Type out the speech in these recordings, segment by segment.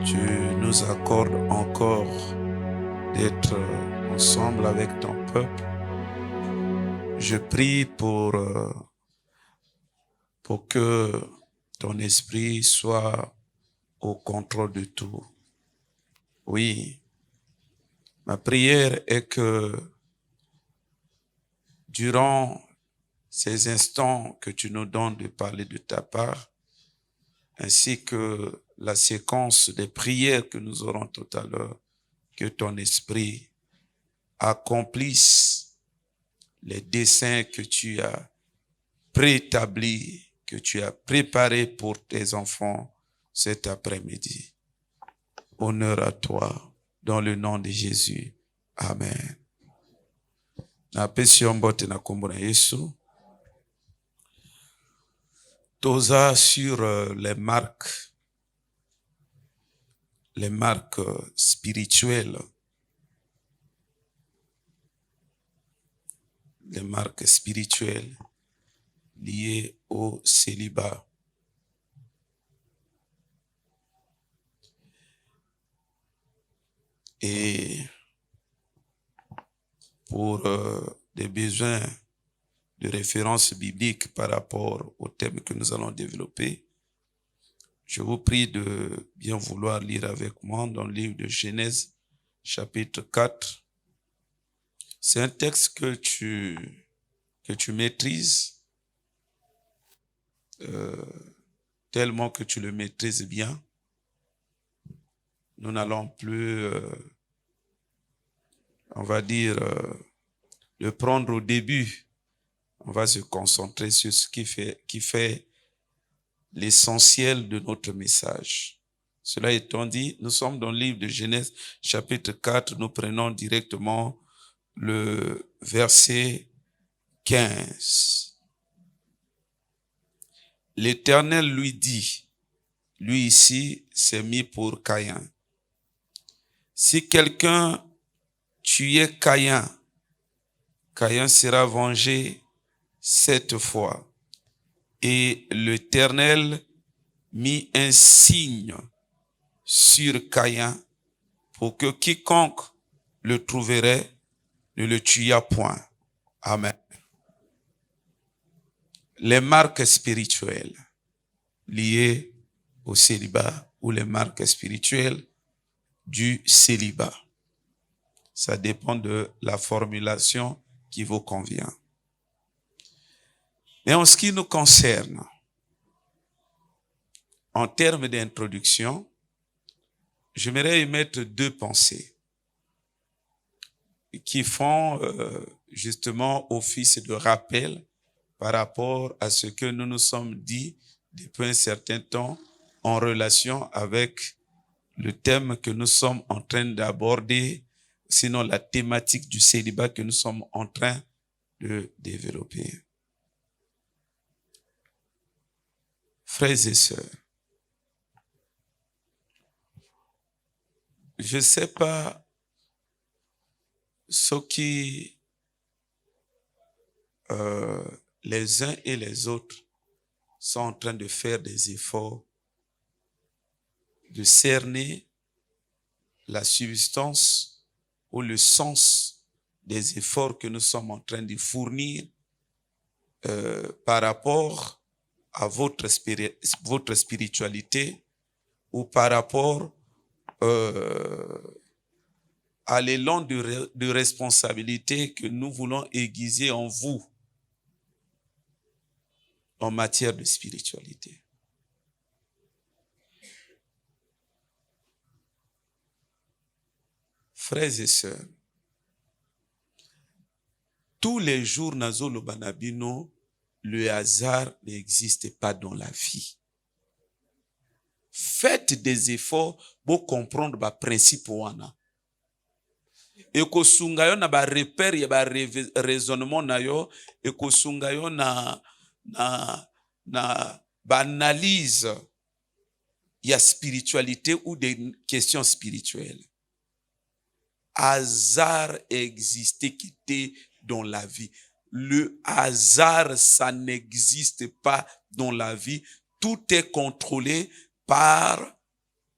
tu nous accordes encore d'être ensemble avec ton peuple. Je prie pour que ton esprit soit au contrôle de tout. Oui, ma prière est que durant ces instants que tu nous donnes de parler de ta part, ainsi que la séquence des prières que nous aurons tout à l'heure, que ton esprit accomplisse les desseins que tu as préétablis, que tu as préparés pour tes enfants cet après-midi. Honneur à toi, dans le nom de Jésus. Amen. Napesi mbote na kombo na Yesu. Toza sur les marques spirituelles. Les marques spirituelles liées au célibat. Et pour des besoins de référence biblique par rapport au thème que nous allons développer, je vous prie de bien vouloir lire avec moi dans le livre de Genèse, chapitre 4. C'est un texte que tu maîtrises, tellement que tu le maîtrises bien. Nous n'allons plus, on va dire, le prendre au début. On va se concentrer sur ce qui fait l'essentiel de notre message. Cela étant dit, nous sommes dans le livre de Genèse, chapitre 4. Nous prenons directement le verset 15. L'Éternel lui dit, lui ici, c'est mis pour Caïn. Si quelqu'un tuait Caïn, Caïn sera vengé 7 fois. Et l'Éternel mit un signe sur Caïn pour que quiconque le trouverait ne le tuât point. Amen. Les marques spirituelles liées au célibat ou les marques spirituelles du célibat. Ça dépend de la formulation qui vous convient. Mais en ce qui nous concerne, en termes d'introduction, j'aimerais y mettre 2 pensées qui font justement office de rappel par rapport à ce que nous nous sommes dit depuis un certain temps en relation avec le thème que nous sommes en train d'aborder, sinon la thématique du célibat que nous sommes en train de développer. Frères et sœurs, je ne sais pas ce qui les uns et les autres sont en train de faire des efforts de cerner la substance ou le sens des efforts que nous sommes en train de fournir par rapport à votre spiritualité ou par rapport à l'élan de responsabilité que nous voulons aiguiser en vous en matière de spiritualité. Frères et sœurs, tous les jours, Nazolo Banabino, le hasard n'existe pas dans la vie. Faites des efforts pour comprendre le principe wana. Et que sungayo na ba repère ya ba raisonnement na yo et que sungayo na ba analyse ya spiritualité ou des questions spirituelles. Hasard existait qui était dans la vie. Le hasard, ça n'existe pas dans la vie. Tout est contrôlé par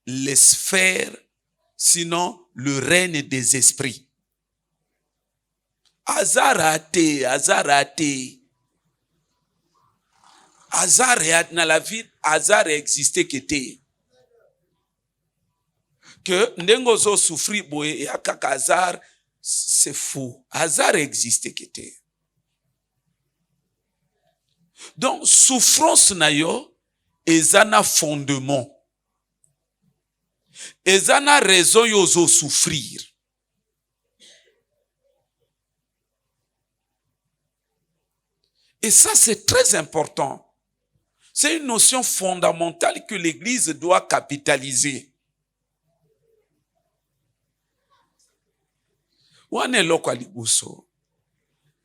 les sphères, sinon le règne des esprits. Hasard raté. Hasard dans la vie, hasard existé que te. Que ndengo zo souffrir boye ya kaka hasard, c'est faux. Hasard existé que te. Donc souffrance na yo ezana fondement. Ezana raison yo zo souffrir. Et ça c'est très important. C'est une notion fondamentale que l'Église doit capitaliser. Wane loko alibuso.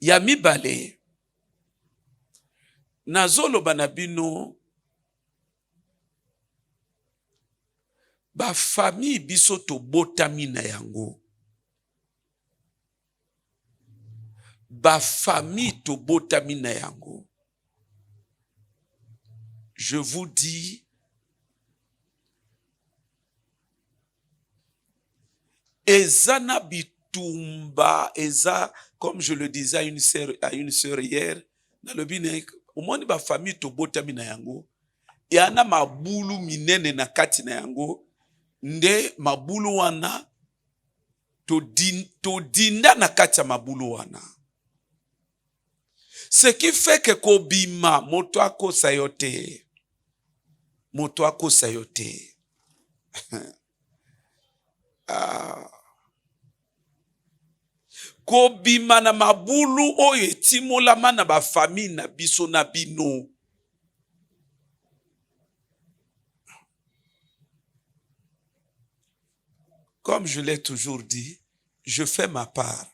Ya mibale. Nazolo banabino. Ba famille biso to botami na yango. Ba famille to botami na yango. Je vous dis, ezana bitumba, eza, comme je le disais à une sœur hier, dans le bine, au moins ba famille to botami na yango, yana mabulu minene na kati na yango, nde mabulu wana, to dinda na kati ya mabulu wana. Ce qui fait que kobima, moto ako sayote. Moto ako sayote. Kobima na mabulu oyo etimolama na ba famille na biso na bino. Comme je l'ai toujours dit, je fais ma part.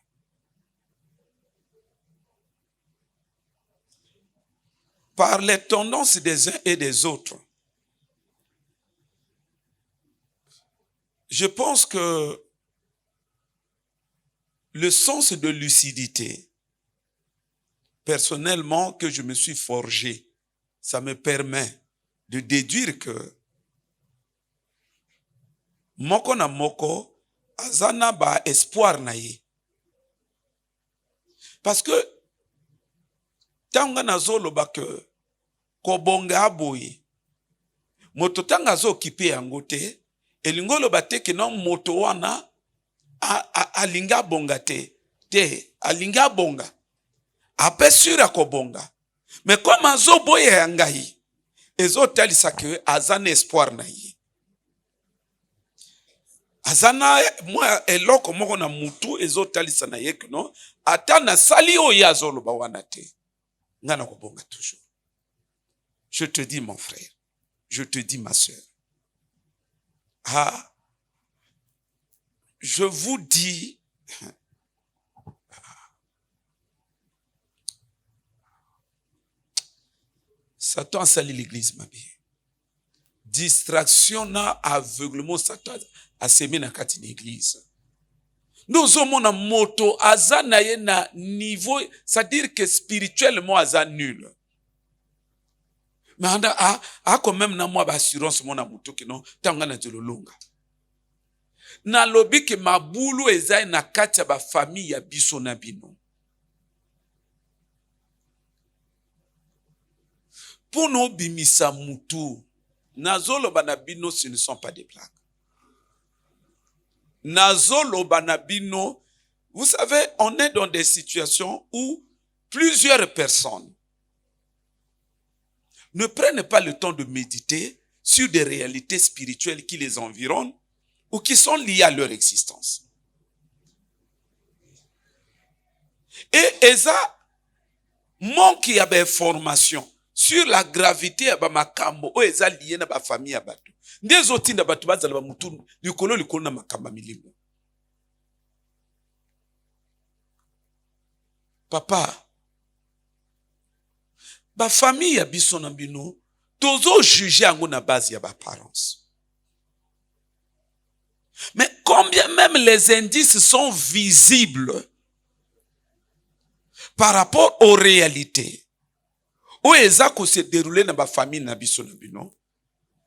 Par les tendances des uns et des autres. Je pense que le sens de lucidité, personnellement, que je me suis forgé, ça me permet de déduire que moko na moko azana ba espoir na ye. Parce que tanga nazolo ba que kobonga aboye moto tanga zo kipe yango te elingolo bate ke non moto wana alinga bonga te alinga bonga apesura kobonga mais comme azo boye yangai ezo talisa ke azana espoir na ye azana moi eloko moko na mutu ezo talisa na ye que non atana sali oya zolo ba wana te ngana kobonga toujours. Je te dis mon frère, je te dis ma soeur. Je vous dis, Satan sali l'église, ma bien. Distraction na aveuglement, Satan a semé na kati l'église. Nous avons un moto azana ye na niveau, c'est-à-dire que spirituellement azan nul. Mais quand même na moi assurance mon amuto que non tanga na longa. Na lobi ke mabulu ezai na kati ya ba famille ya biso na bino. Pour nous bimisa mutu nazolo banabino ce ne sont pas des blagues. Nazolo banabino, vous savez, on est dans des situations où plusieurs personnes ne prennent pas le temps de méditer sur des réalités spirituelles qui les environnent ou qui sont liées à leur existence. Et ça manque d'information sur la gravité ya ba makambo o eza lié na ba famille ya bato. Ndezo tinda bato bazala ba mutu likolo na makamba milimo. Papa, ba famille ya biso na bino tozo juger yango na base ya ba parents. Mais combien même les indices sont visibles par rapport aux réalités. Où eza ko se dérouler na ba famille na biso na bino.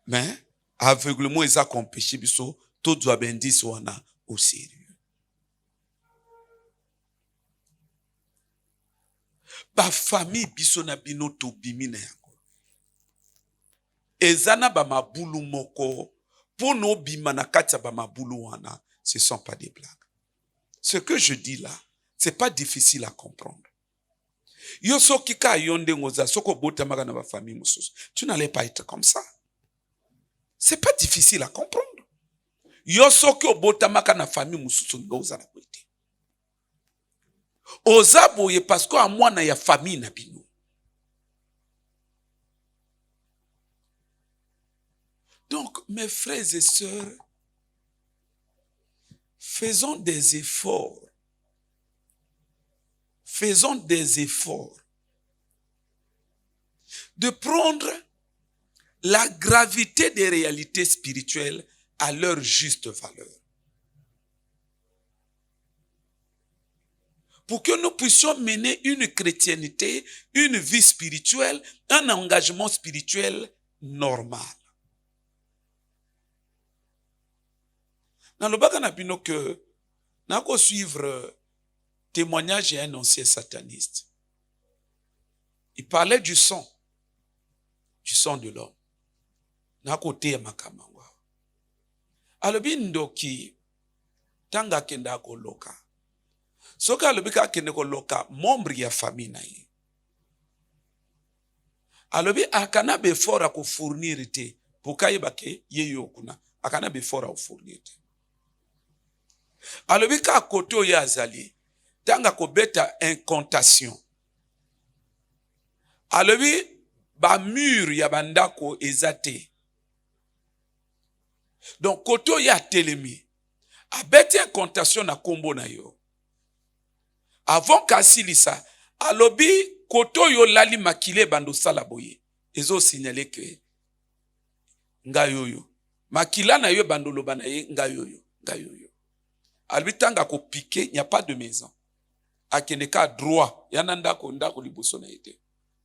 Mais aveuglement eza compêché biso to doit bendis wana au sérieux. Ba famille biso na bino to bimina yango. Ezana ba mabulu moko pour no bima na kati ba mabulu wana, ce sont pas des blagues. Ce que je dis là, c'est pas difficile à comprendre. Yo soki ka yonde ngoza soko botamaka na ba famille mususu. Tu n'allais pas être comme ça. C'est pas difficile à comprendre. Yo soki obotamaka na famille mususu ngoza na kwete. Ozaboye parce que a mwana ya famille na bino. Donc mes frères et sœurs, faisons des efforts. Faisons des efforts de prendre la gravité des réalités spirituelles à leur juste valeur. Pour que nous puissions mener une chrétienté, une vie spirituelle, un engagement spirituel normal. Dans le bas na bino que nako suivre témoignage d'un ancien sataniste. Il parlait du sang de l'homme. Nako te makamangwa. Alobi ndoki tanga kenda ko loka. Soka alobi ka kende ko loka membre ya famille na ye. Alobi akana be fora ko fournir te pokaye bake yeyo kuna akana be fora ko fournir te. Alobi ka koto ya azali tanga ko beta incantation. Alobi ba mur ya bandako ezate. Donc koto ya telemi a beta incantation na kombo na yo. Avant kasilisa alobi koto yo lali makile bando sala boye. Ezo signaler que ngayoyo makila na yo bando loba na ye ngayoyo. Alobi tanga ko piquer, il n'y a pas de maison. Akeneka droit yananda ko ndako liboso na ete.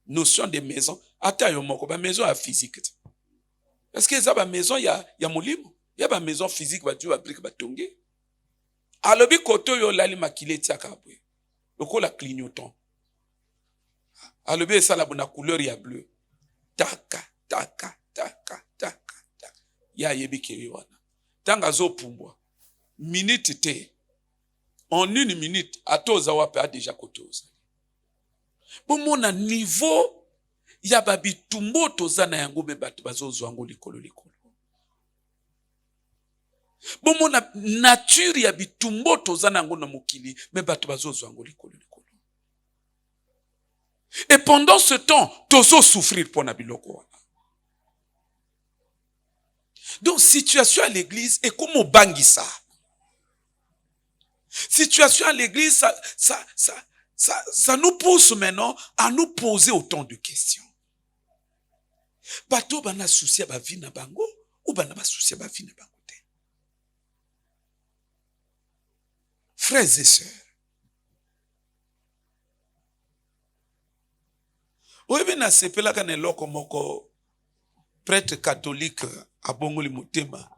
Notion de maison ata yo moko ba maison ya physique. Est-ce que ça ba maison ya molimo? Ya ba maison physique ba tu ba brique ba tongi. Alobi koto yo lali makile tiaka boye. Lokola clignotant. Alobi esala bona couleur ya bleu. Taka. Ya yebike wana. Tanga zo pumbwa. Minute te. En une minute, atoza wape a déjà kotoza. Bomona niveau ya babitumbo toza na yango me batu bazozo yango likolo. Bomona nature ya bitumbo toza na yango na mokili me batu bazozo yango likolo. Et pendant ce temps, tozo souffrir pour na biloko wana. Donc situation à l'église est comme au bangisa. Situation à l'église, ça nous pousse maintenant à nous poser autant de questions. Bato bana souci ba vie na bango ou bana ba souci ba vie na bango te. Frères et sœurs, oyebi na sepela kana eloko moko prêtre catholique a bongoli motema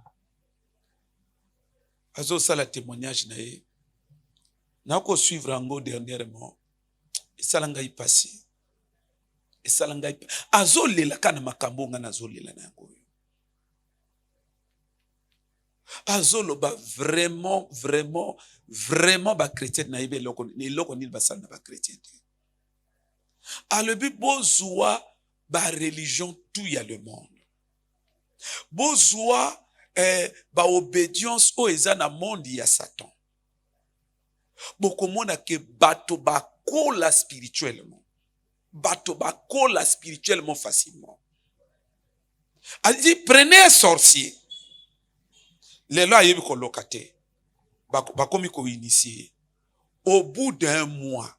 azo sala témoignage na ye. Nako suivre ango dernièrement. Esalanga ipasi. Azolela kana makambo nga nazolela na yango. Azoloba vraiment ba chrétien na yebe eloko nil basala na ba chrétien. Alobi bozwa ba religion tout ya le monde. Bozwa ba obédience o eza na monde ya Satan. Bokomona ke bato bakola spirituellement. Bato bakola spirituellement facilement. Elle dit prenez un sorcier. Les lois yebi ko lokate. Bakomi ko initier. Au bout d'un mois,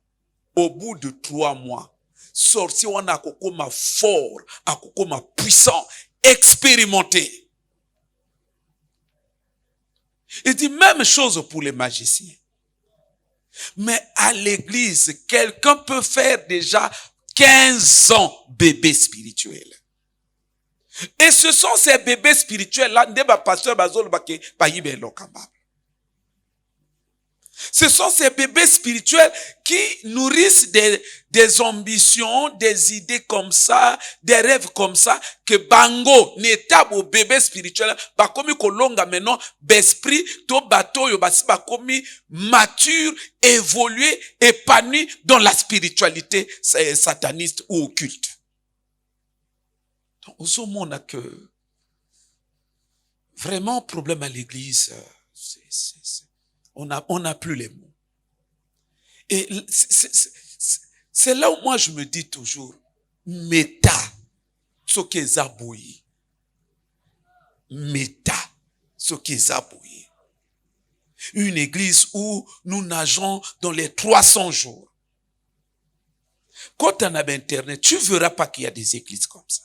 au bout de 3 mois, sorcier wana akokoma fort, akokoma puissant, expérimenté. Il dit même chose pour les magiciens. Mais à l'église, quelqu'un peut faire déjà 15 ans bébé spirituel. Et ce sont ces bébés spirituels là, pasteur bazol bake payibe lokamba. Ce sont ces bébés spirituels qui nourrissent des ambitions, des idées comme ça, des rêves comme ça, que bango, n'état au bébé spirituel, bah comme kolonga maintenant, d'esprit, to bateau, yo basi bah comme mature, évolué, épanoui dans la spiritualité sataniste ou occulte. Donc, au monde a que vraiment problème à l'église, on n'a plus les mots. Et c'est là où moi je me dis toujours, méta, ce qui est abouillé. Méta, ce qui est abouillé. Une église où nous nageons dans les 300 jours. Quand tu en as Internet, tu ne verras pas qu'il y a des églises comme ça.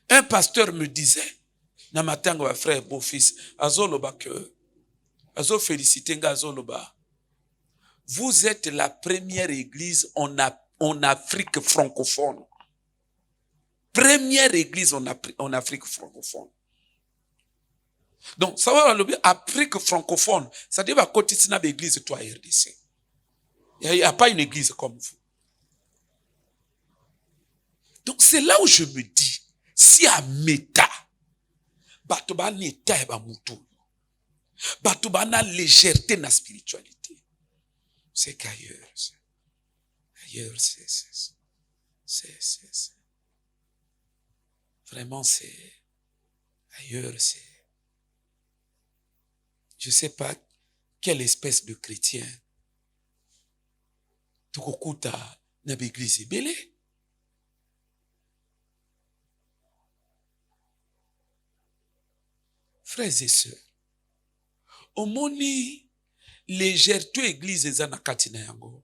Un pasteur me disait, Namatanga, frère, beau-fils, Azoloba, Azo félicité, Azoloba. Vous êtes la première église en Afrique francophone. Première église en Afrique francophone. Donc, ça va dire Afrique francophone, ça dit à côté de l'église, toi, RDC. Il n'y a pas une église comme vous. Donc, c'est là où je me dis, si à méta, batoba neta eba mutu, batoba na légèreté na spiritualité, c'est qu'ailleurs, vraiment c'est, ailleurs c'est, je sais pas quelle espèce de chrétien, tukukuta na l'église belé. Frères et sœurs, au moni légèreté église eza na kati na yango.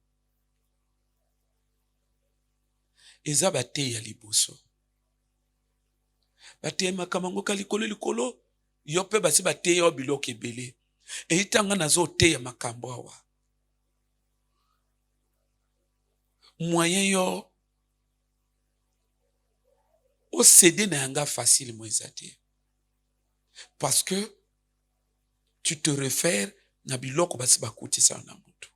Eza bate ya liboso. Bate makamango kalikolo likolo, yope basi bate ya biloke ebele. E itanga nazo te ya makambo awa. Moyen yo o céder na yanga facile moizate. Parce que tu te réfères na biloko basi bakuti sa na mutu.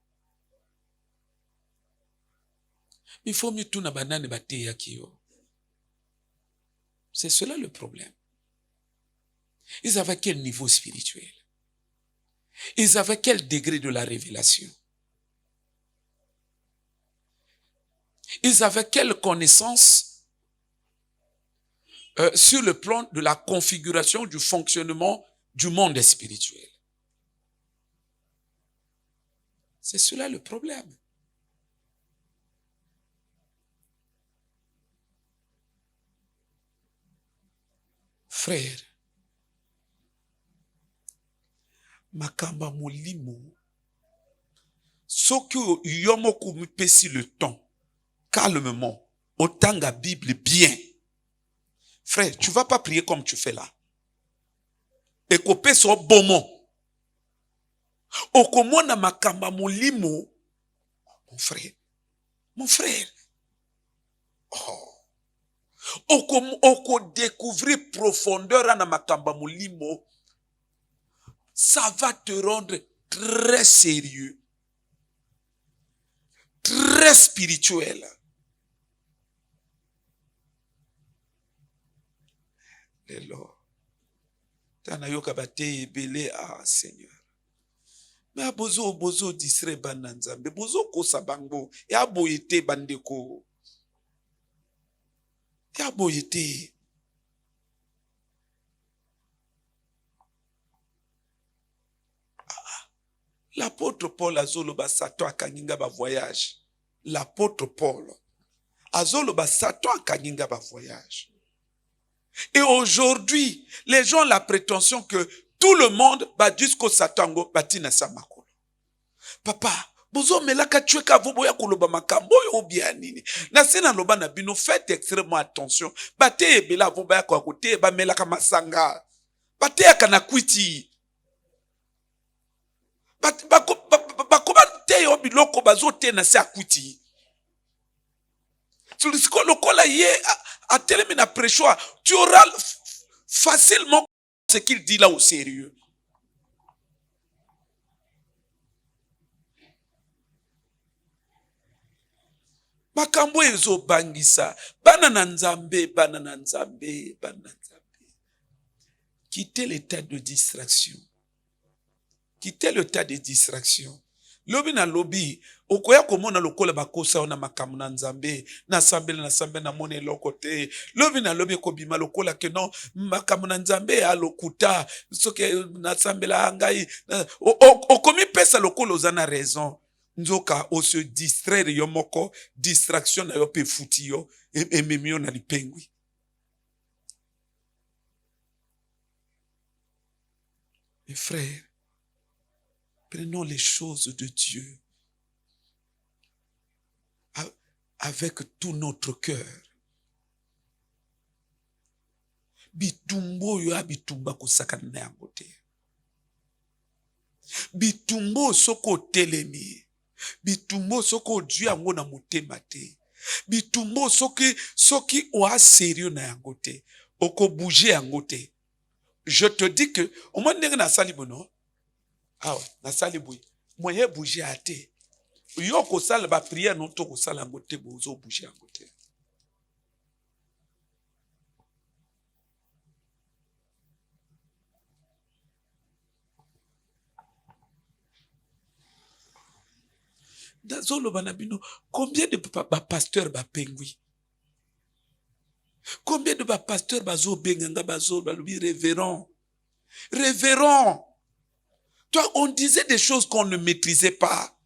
Il faut mieux tout na banane bate ya kiyo. C'est cela le problème. Ils avaient quel niveau spirituel? Ils avaient quel degré de la révélation? Ils avaient quelle connaissance sur le plan de la configuration du fonctionnement du monde spirituel? C'est cela le problème. Frère, makamba molimo, soki yomoko mipesi le temps, calmement, autant la Bible bien. Frère, tu vas pas prier comme tu fais là. Et kopé so bomo. Okomona makamba molimo, mon frère. Oh. Oko découvrir profondeur na makamba molimo, ça va te rendre très sérieux, très spirituel. Lelo, tana yoka bate belé ah Seigneur. Mais bozo disre bananzambe, bozo kosa bango, ya boyete bandeko. Ya boyete. L'apôtre Paul azoloba sato akanginga ba voyage. L'apôtre Paul azoloba sato akanginga ba voyage. Et aujourd'hui, les gens ont la prétention que tout le monde va jusqu'au satango batina samakolo. Papa, bozo melaka tueka vobo ya koloba makambo yo bianini. Na sena loba na bino, faites extrêmement attention. Bate ebela voba ya kwa kote ba melaka masanga. Bate ya kana kwiti. Bakoba te yo biloko bazo te na se akwiti. Tu auras facilement ce qu'il dit là au sérieux. Makambo ezo bangisa. Bana na nzambe. Quittez l'état de distraction. Quittez l'état de distraction. Lobi na lobi, okoya komona lokola bakosa ona makamu na nzambe, na sambele na mone lokote. Lobi na lobi kobima lokola ke non, makamu na nzambe alokuta, soke na sambele angai. Okomi pesa lokola ozana raison. Nzoka o se distraire yo moko, distraction na yo pe futi yo, ememio na lipengwi. Mes frères, prenons les choses de Dieu avec tout notre cœur. Bitumbo yo abitumba kusakana na yango te. Bitumbo soko telemi. Bitumbo soko Dieu yango na motema te. Bitumbo soki oa sérieux na yango te. Oko bouger yango te. Je te dis que au moins ndenge na sali bono. Ah ouais, na sali boui. Moyen bouger à te. Yo ko sala ba prière non to ko sala yango te bozo bouger yango te. Dazolo banabino, combien de pasteurs ba pengui? Combien de pasteurs bazo benganga bazo balubi révérend? Révérend. Toi, on disait des choses qu'on ne maîtrisait pas.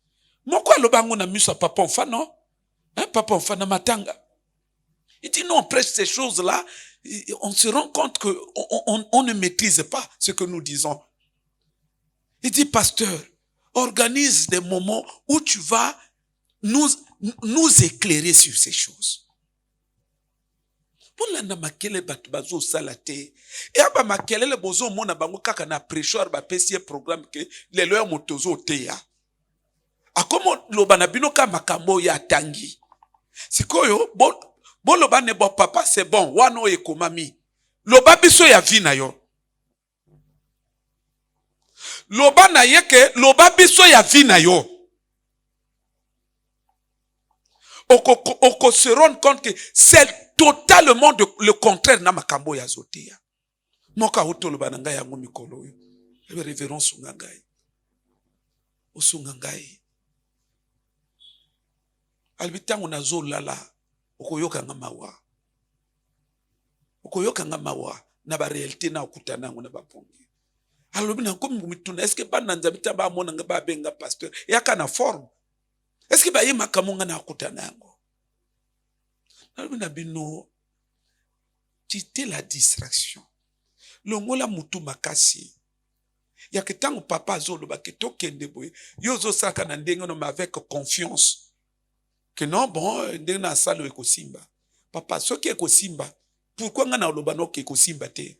Pourquoi le bango na musa papa enfant, non? Hein, papa enfant na matanga. Il dit non, on prêche ces choses-là, on se rend compte que on ne maîtrise pas ce que nous disons. Il dit, pasteur, organise des moments où tu vas nous éclairer sur ces choses. Pour la makele batu bazo salate. Et aba makele le bozo mona bango kaka na prêcheur ba pesier programme que les lois motozo teya. A komo loba na bino ka makambo ya tangi. Sikoyo bon loba ne bon papa c'est bon wano ekomami. Loba biso ya vina yo. Loba na yeke loba biso ya vina yo. Oko se rendre compte que c'est totalement le contraire na makambo ya zotea. Moka hoto loba na ngai yango mikolo yo. Ebe révérence ngai. Osunga ngai. Albitango na zo lala. Okoyoka nga mawa. Okoyoka nga mawa na ba réalité na okutana ngo na ba pongi. Alobi na komi mituna est-ce que ba nanzabita ba mona nga ba benga pasteur yaka na forme. Est-ce que ba yema kamonga na okutana ngo? Alobi na bino quitter la distraction. Longola mutu makasi. Ya ketango papa zolo ba keto kende boye. Yo zo saka na ndenge no avec confiance. Que non bon ndenge na salo ekosimba. Papa soki ekosimba. Pourquoi nga na oloba no ke ekosimba te?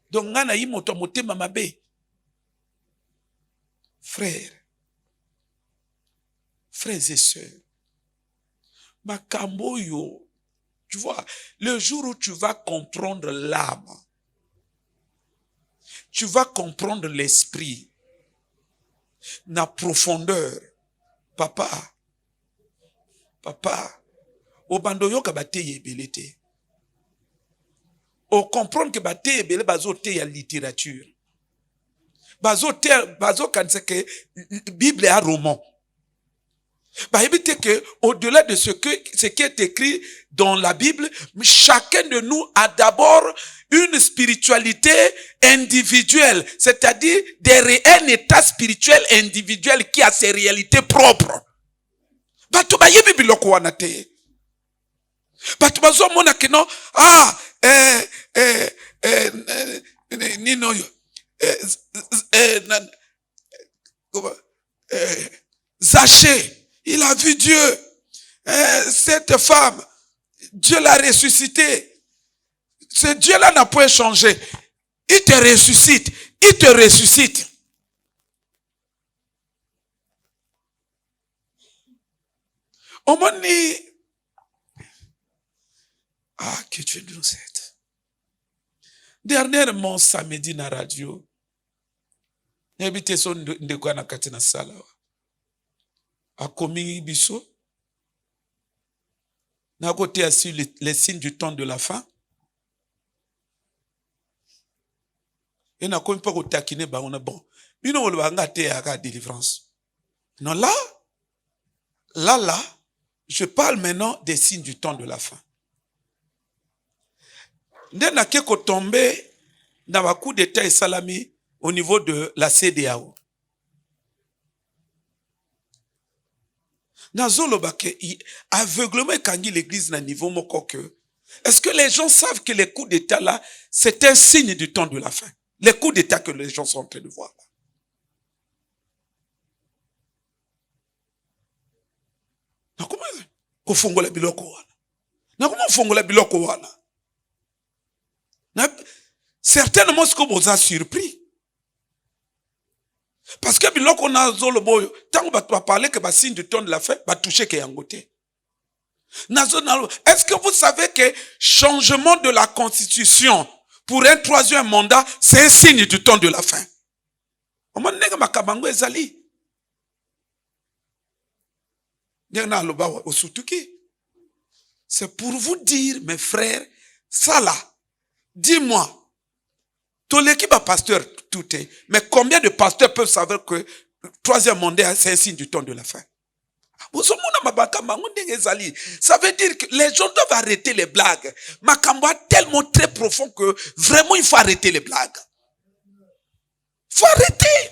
Donc nga na yi moto motema mabe. Frères et sœurs. Makambo yo. Tu vois, le jour où tu vas comprendre l'âme, tu vas comprendre l'esprit, na profondeur. Papa, obando yo ka bate yebele te. O comprendre que bate yebele bazo te ya littérature. Bazo kanse que Bible a roman. Bah, évitez que, au-delà de ce qui est écrit dans la Bible, chacun de nous a d'abord une spiritualité individuelle, c'est-à-dire un état spirituel individuel qui a ses réalités propres. Batu ba yebi biloko wana te. Batu bazo mona ke non, nino yo, Zachée. Il a vu Dieu. Cette femme, Dieu l'a ressuscité. Ce Dieu-là n'a pas changé. Il te ressuscite. Il te ressuscite. Omoni, Ah, que Dieu nous aide. Dernièrement, samedi na radio, n'habite son de quoi na katina sala. A commis biso. N'a côté assis les signes du temps de la fin. Et n'a pas au taquiner, bah on a bon. Mais non, on va gâter à la délivrance. Non, là, je parle maintenant des signes du temps de la fin. Dès qu'on tombé dans un coup d'état et salami au niveau de la CDAO. Dans Zolobake, aveuglement quand l'église n'a niveau moko que. Est-ce que les gens savent que les coups d'état là, c'est un signe du temps de la fin? Les coups d'état que les gens sont en train de voir là. Comment certainement ce que vous a surpris. Parce que biloko na zoloboyo, tant que tu vas parler que le signe du temps de la fin, va toucher que yangote. Est-ce que vous savez que changement de la constitution pour un troisième mandat, c'est un signe du temps de la fin? C'est pour vous dire, mes frères, ça là, dis-moi, ton équipe a pasteur tout est, mais combien de pasteurs peuvent savoir que le troisième mandat, c'est un signe du temps de la fin? Ça veut dire que les gens doivent arrêter les blagues. Makambo est tellement très profond que vraiment il faut arrêter les blagues. Il faut arrêter.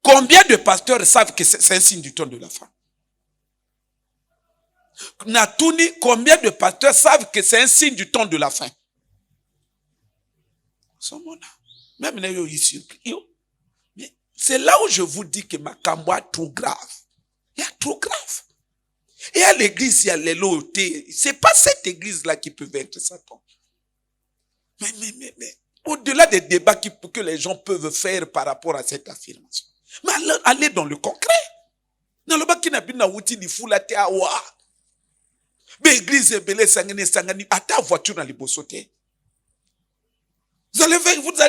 Combien de pasteurs savent que c'est un signe du temps de la fin? Natuni, combien de pasteurs savent que c'est un signe du temps de la fin? Même c'est là où je vous dis que Makambo est trop grave. Il y a trop grave. Et à l'église, il y a les loyautés. C'est pas cette église-là qui peut vaincre Satan. Mais, au-delà des débats que les gens peuvent faire par rapport à cette affirmation. Mais allez dans le concret. Dans le bas qui n'a pas de ni fou la te awa. Mais l'église est belle, sangani, à ta voiture dans les bossotés. Vous avez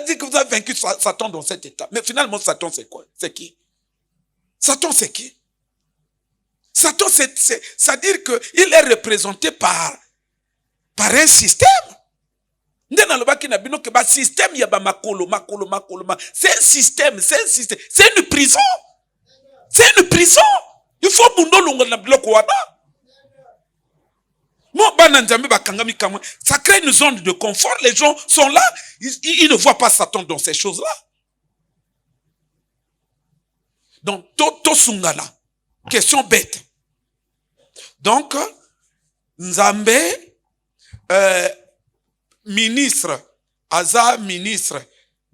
dit que vous avez vaincu Satan dans cet état. Mais finalement, Satan, c'est quoi? C'est qui? Satan, c'est qui? Satan, c'est-à-dire qu'il est représenté par un système. C'est un système, c'est une prison. C'est une prison. Il faut ça crée une zone de confort. Les gens sont là. Ils ne voient pas Satan dans ces choses-là. Donc, Tosungala. Question bête. Donc, Nzambe, ministre, Aza ministre,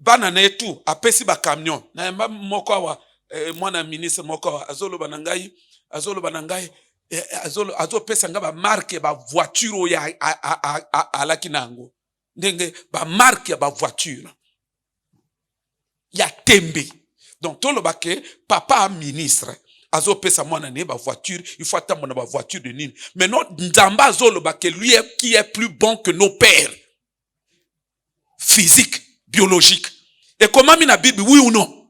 bananetu, apesi ba camion. Na moko wa mwana ministre moko wa azolo banangai, azo pesa nga ba marque ba voiture ya ala kinango. Ndenge ba marque ba voiture. Ya tembe. Donc tout le baké papa ministre azo pesa mwana ne ba voiture, il faut attendre ba voiture de nini. Mais non Nzamba azo le baké lui qui est plus bon que nos pères. Physique, biologique. Et comment mis la Bible, oui ou non?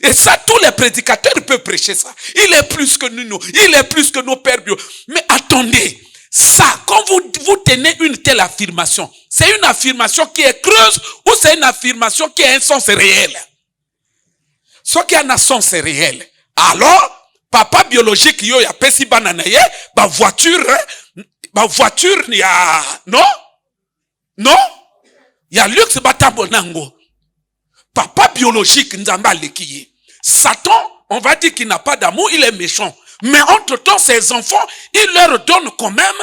Et ça, tous les prédicateurs peuvent prêcher ça. Il est plus que nous, il est plus que nos pères bio. Mais attendez, ça, quand vous tenez une telle affirmation, c'est une affirmation qui est creuse ou c'est une affirmation qui a un sens réel? Ce qui a un sens réel. Alors, papa biologique, yo ya pesi bananaye, ba voiture, y a, non? Non? Il y a luxe batabonango. Papa biologique, Nzamba lekiye. Satan, on va dire qu'il n'a pas d'amour, il est méchant. Mais entre-temps, ses enfants, il leur donne quand même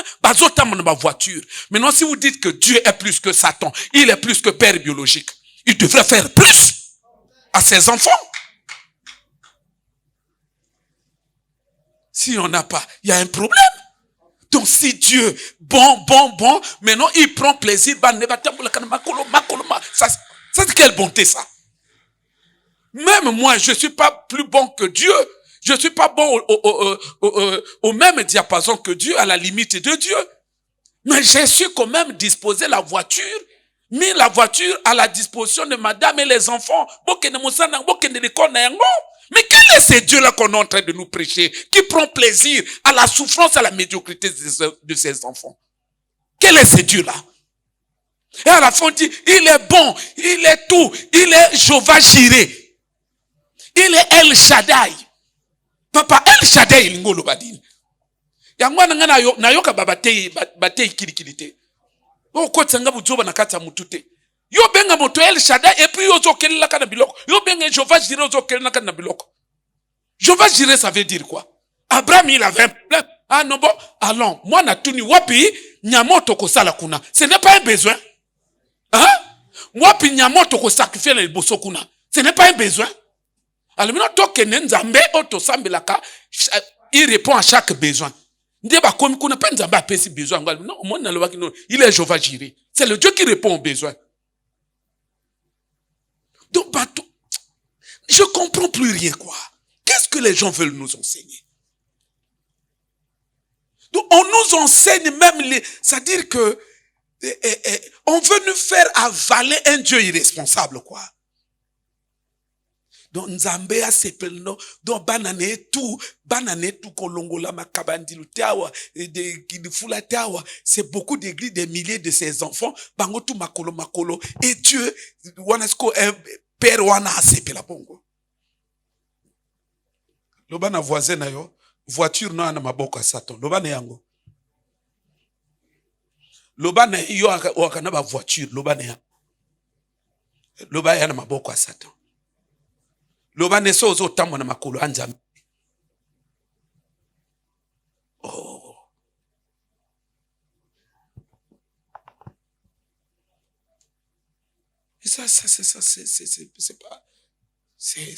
ma voiture. Maintenant, si vous dites que Dieu est plus que Satan, il est plus que père biologique, il devrait faire plus à ses enfants. Si on n'a pas, il y a un problème. Donc si Dieu, bon, maintenant il prend plaisir, ça c'est quelle bonté ça? Même moi, je ne suis pas plus bon que Dieu. Je suis pas bon au même diapason que Dieu, à la limite de Dieu. Mais j'ai su quand même disposer la voiture, mis la voiture à la disposition de madame et les enfants. Mais quel est ce Dieu-là qu'on est en train de nous prêcher, qui prend plaisir à la souffrance, à la médiocrité de ses enfants? Quel est ce Dieu-là? Et à la fin, on dit, il est bon, il est tout, il est Jéhovah Jireh, il est El Shaddai. Papa, El Shaddai, il ngolo badini. Yangwana ngana nayoka batei kilikilite. Oko tsanga buzoba nakata mutute. Yo benga moto El Shaddai et puis yo zokelela kana biloko. Yo benga Jéhovah Jireh zokelela kana biloko. Jéhovah Jireh, ça veut dire quoi? Abraham, il avait un problème. Ah non, bon, allons, moi natuni wapi nyamoto kosala kuna. Ce n'est pas un besoin. Hein? Wapi nyamoto ko sacrifier le boso kuna. Ce n'est pas un besoin. Alors maintenant, toi que nzambe oto sambelaka, il répond à chaque besoin. Ndeba komi kuna pe nzambe apesi besoin. Non, moi na lobaki non, il est Jéhovah Jireh. C'est le Dieu qui répond aux besoins. Donc bateau, je comprends plus rien quoi. Qu'est-ce que les gens veulent nous enseigner? Donc on nous enseigne même c'est-à-dire que on veut nous faire avaler un Dieu irresponsable quoi. Donc nzambe a sepelno donc banane tout kolongola makabandilu tawa de kidifula tawa, c'est beaucoup d'églises, des milliers de ces enfants bango tout makolo et Dieu wanasko père wana sepela bongo. Loba na voisin na yo voiture na maboko ya Satan. Loba na yango. Loba na yo wakana ba voiture loba na yango. Loba ya na maboko ya Satan. Loba ne so ozo tamwa na makolo anzambe. Oh. Et ça c'est pas c'est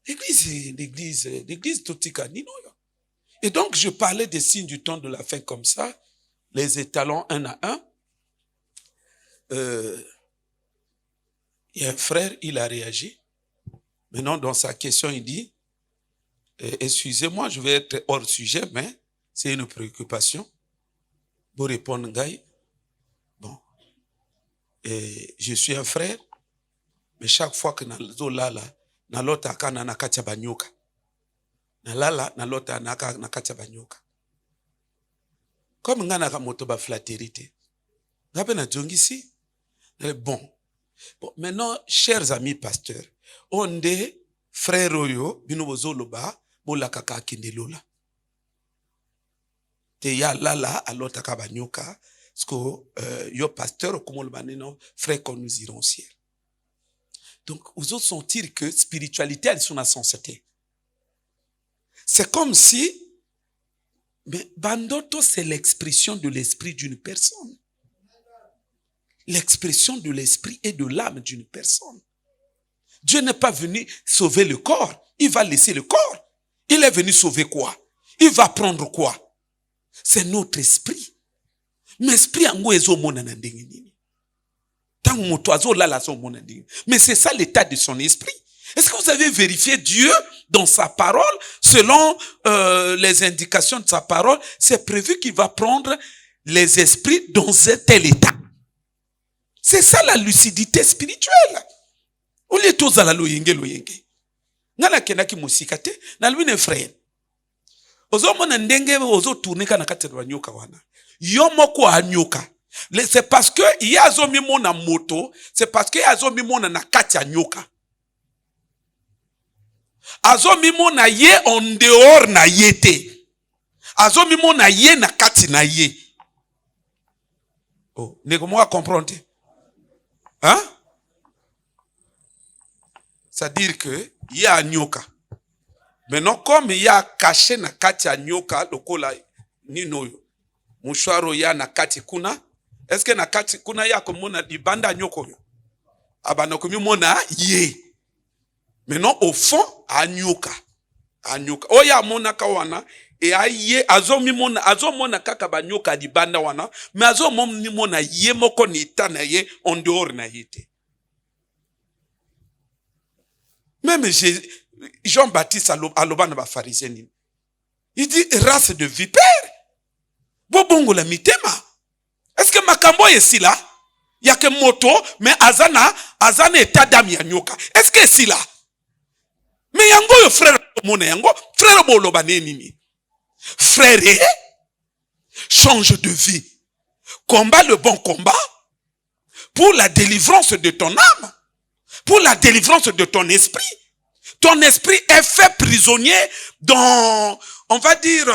l'église totika nino. Et donc je parlais des signes du temps de la fin comme ça, les étalons un à un. Il y a un frère, il a réagi. Maintenant, dans sa question, il dit, excusez-moi, je vais être hors sujet, mais c'est une préoccupation. Pour répondre, Ngaï, bon, et je suis un frère, mais chaque fois que na lota kana na kacha banyoka, na lala na lota na kacha banyoka. Comme ngana ka moto ba flatérité, ngape na jongisi, bon, maintenant, chers amis pasteurs, on est frère oyo bino bozoloba bola kaka kindelola te ya lala alota ka banyoka sko yo pasteur komoloba nino frère qu'on nous irons au ciel. Donc vous autres sentir que spiritualité elle son insensité. C'est comme si mais bandoto c'est l'expression de l'esprit d'une personne. L'expression de l'esprit et de l'âme d'une personne. Dieu n'est pas venu sauver le corps. Il va laisser le corps. Il est venu sauver quoi? Il va prendre quoi? C'est notre esprit. Mais esprit ango ezo mona na ndenge nini. Tango moto azo la so mona ndenge. Mais c'est ça l'état de son esprit. Est-ce que vous avez vérifié Dieu dans sa parole? Selon les indications de sa parole, c'est prévu qu'il va prendre les esprits dans un tel état. C'est ça la lucidité spirituelle. On est tous à la loyenge. Ngana kenaki musikate, na lui ne frère. Ozo mona ndenge ozo tourner kana kati ya nyoka wana. Yo moko anyoka. C'est parce que il y a zo mimo na moto, c'est parce que il y a zo mimo na kati ya nyoka. Azo mimo na ye en dehors na yete. Azo mimo na ye na kati na ye. Oh, ne comment comprendre? Hein? C'est-à-dire que il y a nyoka. Maintenant, comme il y a caché na kati ya nyoka, lokola nino mouchoiro ya na kati kuna, est-ce que na kati kuna ya komona libanda nyoko yo? Abana komi mona ye. Maintenant, au fond, a nyoka. Oya mona kawana, et a ye, azomi mona kaka ba nyoka libanda wana, mais azomi mona ye moko ni tana ye, en dehors na yete. Même Jean-Baptiste aloba na ba pharisien. Il dit race de vipères. Bobongo la mitema. Est-ce que makambo est là? Il y a que moto, mais azana état d'âme ya nyoka. Est-ce que c'est là? Mais yango yo frère mona yango, frère boloba nini? Frère, change de vie. Combat le bon combat pour la délivrance de ton âme, pour la délivrance de ton esprit. Ton esprit est fait prisonnier dans, on va dire,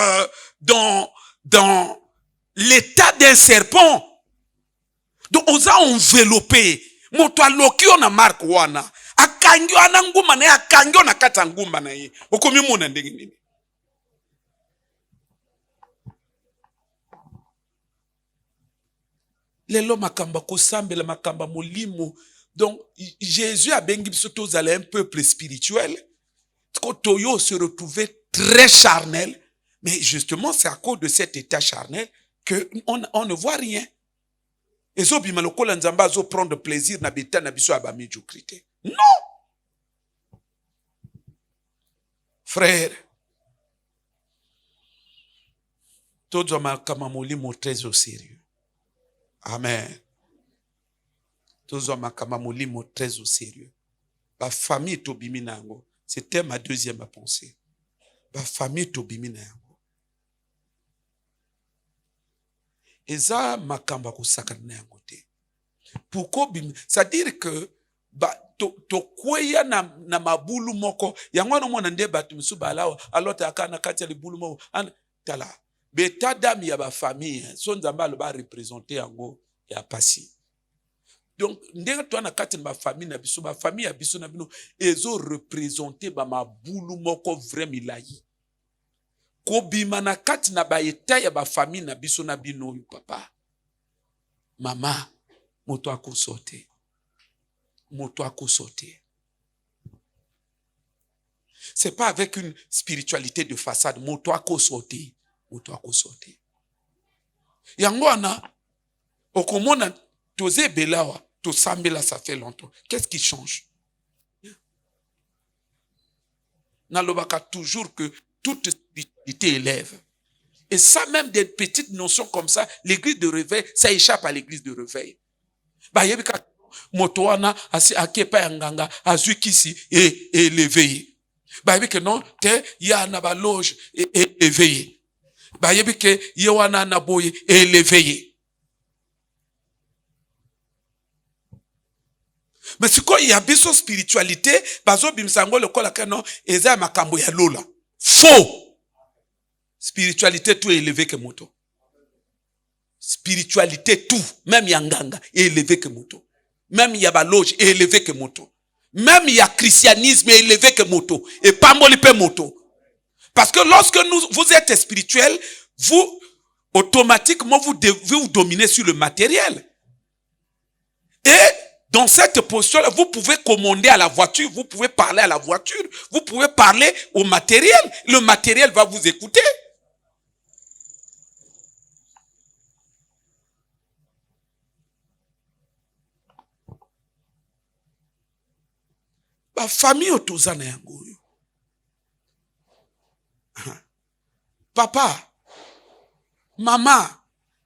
dans l'état d'un serpent. Donc on a enveloppé. Moto aloki on a marque wana. Akangyo ananguma na akangyo na kata ngumba na ye. Okomi mona ndenge nini? Lelo makamba kosambela makamba molimo. Donc Jésus a bengi biso tozala un peuple spirituel. Toyo se retrouvait très charnel, mais justement c'est à cause de cet état charnel que on ne voit rien. Et zo bima lokola nzamba zo prendre plaisir na beta na biso aba médiocrité. Non. Frère, tozo makamba molimo très au sérieux. Amen. Tozo makamba molimo très au sérieux. Ba famille tobimi nango. C'était ma deuxième pensée. Ba famille tobimi nango. Eza makamba kusaka na yango te. Pourquoi bimi? C'est-à-dire que to kweya na mabulu moko yango no mona nde batu misu balawa alota akana kati ya libulu moko tala beta dami ya ba famille so nzamba lo ba représenter yango ya pasi. Donc ndenge to na kati na ba famille ya biso na bino ezo représenter ba mabulu moko vrai milayi. Ko bima na kati na ba eta ya ba famille na biso na bino papa. Mama moto akosote. Moto akosote. C'est pas avec une spiritualité de façade. Moto akosote. Moto akosote. Yango ana okomona toze belawa to sambela ça fait longtemps. Qu'est-ce qui change? Nalobaka toujours que toute spiritualité élève. Et ça même des petites notions comme ça, l'église de réveil, ça échappe à l'église de réveil. Bah yebika moto wana asi akepa yanganga azui kisi et l'éveillé. Bah yebika non te ya na ba loge et éveillé. Bah yebika ye wana na boye et l'éveillé. Mais ce qu'il y a biso spiritualité, bazo bimsango le kola kano eza makambo ya lola. Faux. Spiritualité tout est élevé que moto. Spiritualité tout, même yanganga est élevé que moto. Même yaba loge est élevé que moto. Même y a christianisme est élevé que moto. Et pas molipe moto. Parce que lorsque vous êtes spirituel, vous automatiquement vous devez vous dominer sur le matériel. Et dans cette posture, vous pouvez commander à la voiture, vous pouvez parler à la voiture, vous pouvez parler au matériel. Le matériel va vous écouter. Ba famille otozana yango. Papa, maman,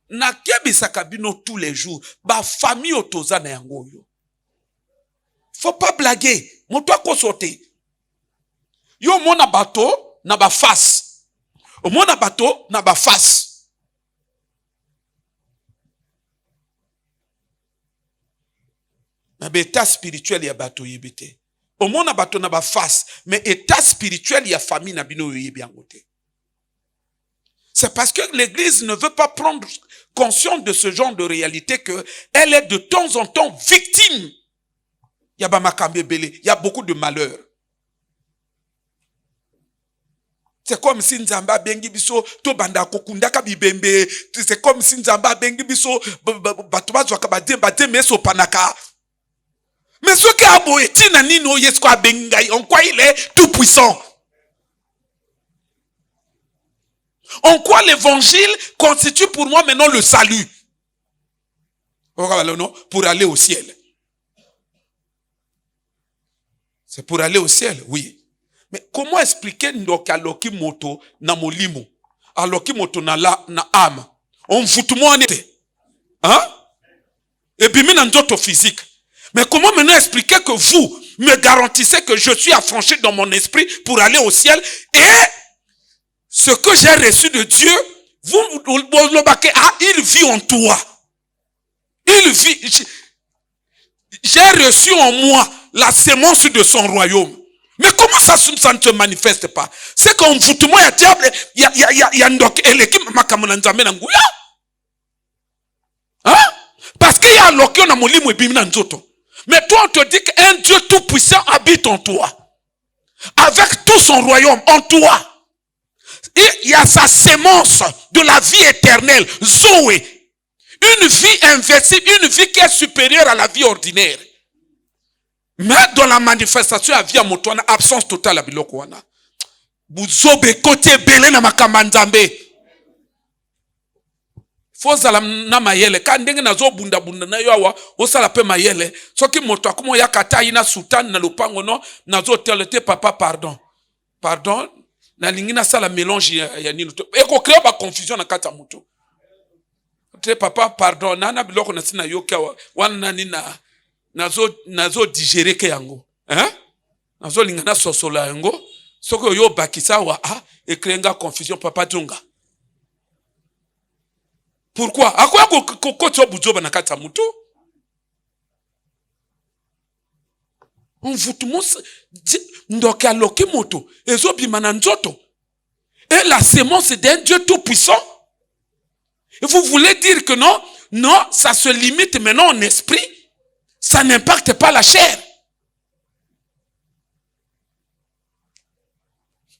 na kebisaka bino tous les jours. Ba famille otozana yango. Faut pas blaguer. Moto akosote. Yo mona bato na ba face. O mona bato na ba face. Na beta spirituel ya bato yebite. Au monde bato na ba face, mais état spirituel y a famille na bino yebiangote. C'est parce que l'église ne veut pas prendre conscience de ce genre de réalité que elle est de temps en temps victime. Y a ba makambe belé, y a beaucoup de malheurs. C'est comme si Nzamba bengi biso to banda kokundaka bibembe, c'est comme si Nzamba bengi biso bato bazwaka bade meso panaka. Mais ce qui a beau est nino yesko abengai, en quoi il est tout puissant? En quoi l'évangile constitue pour moi maintenant le salut? Pour aller au ciel. C'est pour aller au ciel, oui. Mais comment expliquer ndoki aloki moto na molimo, aloki moto na âme? On fout moi en été. Hein? Et puis maintenant ndoto physique. Mais comment maintenant expliquer que vous me garantissez que je suis affranchi dans mon esprit pour aller au ciel et ce que j'ai reçu de Dieu, il vit en toi. Il vit. J'ai reçu en moi la sémence de son royaume. Mais comment ça ne se manifeste pas? C'est qu'en vous, tout le monde, il y a ndok l'équipe makamunanzame nanguya. Hein? Parce qu'il y a l'okyo na molimu ebimina nzoto. Mais toi, on te dit qu'un Dieu tout-puissant habite en toi. Avec tout son royaume en toi. Et il y a sa sémence de la vie éternelle, Zoé. Une vie invincible, une vie qui est supérieure à la vie ordinaire. Mais dans la manifestation, la vie à motoana, absence totale à bilokwana. Buzobe côté belé na makamanzambe. Fozala na mayele. Kandenge na zo bunda na yawa, osala pe mayele. Soki moto akumo ya kata ina sultan na lupango no, na zo telete papa pardon. Pardon, na lingina sala mélange ya nini. Eko créer ba confusion na kata moto. Papa pardon, nana biloko na sina yoka wana nina nazo digérer ke yango. Hein? Nazo lingana sosola yango. Soko yo bakisa wa ekrenga confusion papa tunga. Pourquoi? Akoya kokotso buzoba na kata mutu? On vous ndoki aloki moto ezo bimana nzoto. Et la sémence d'un Dieu tout puissant. Et vous voulez dire que non, non, ça se limite maintenant en esprit, ça n'impacte pas la chair.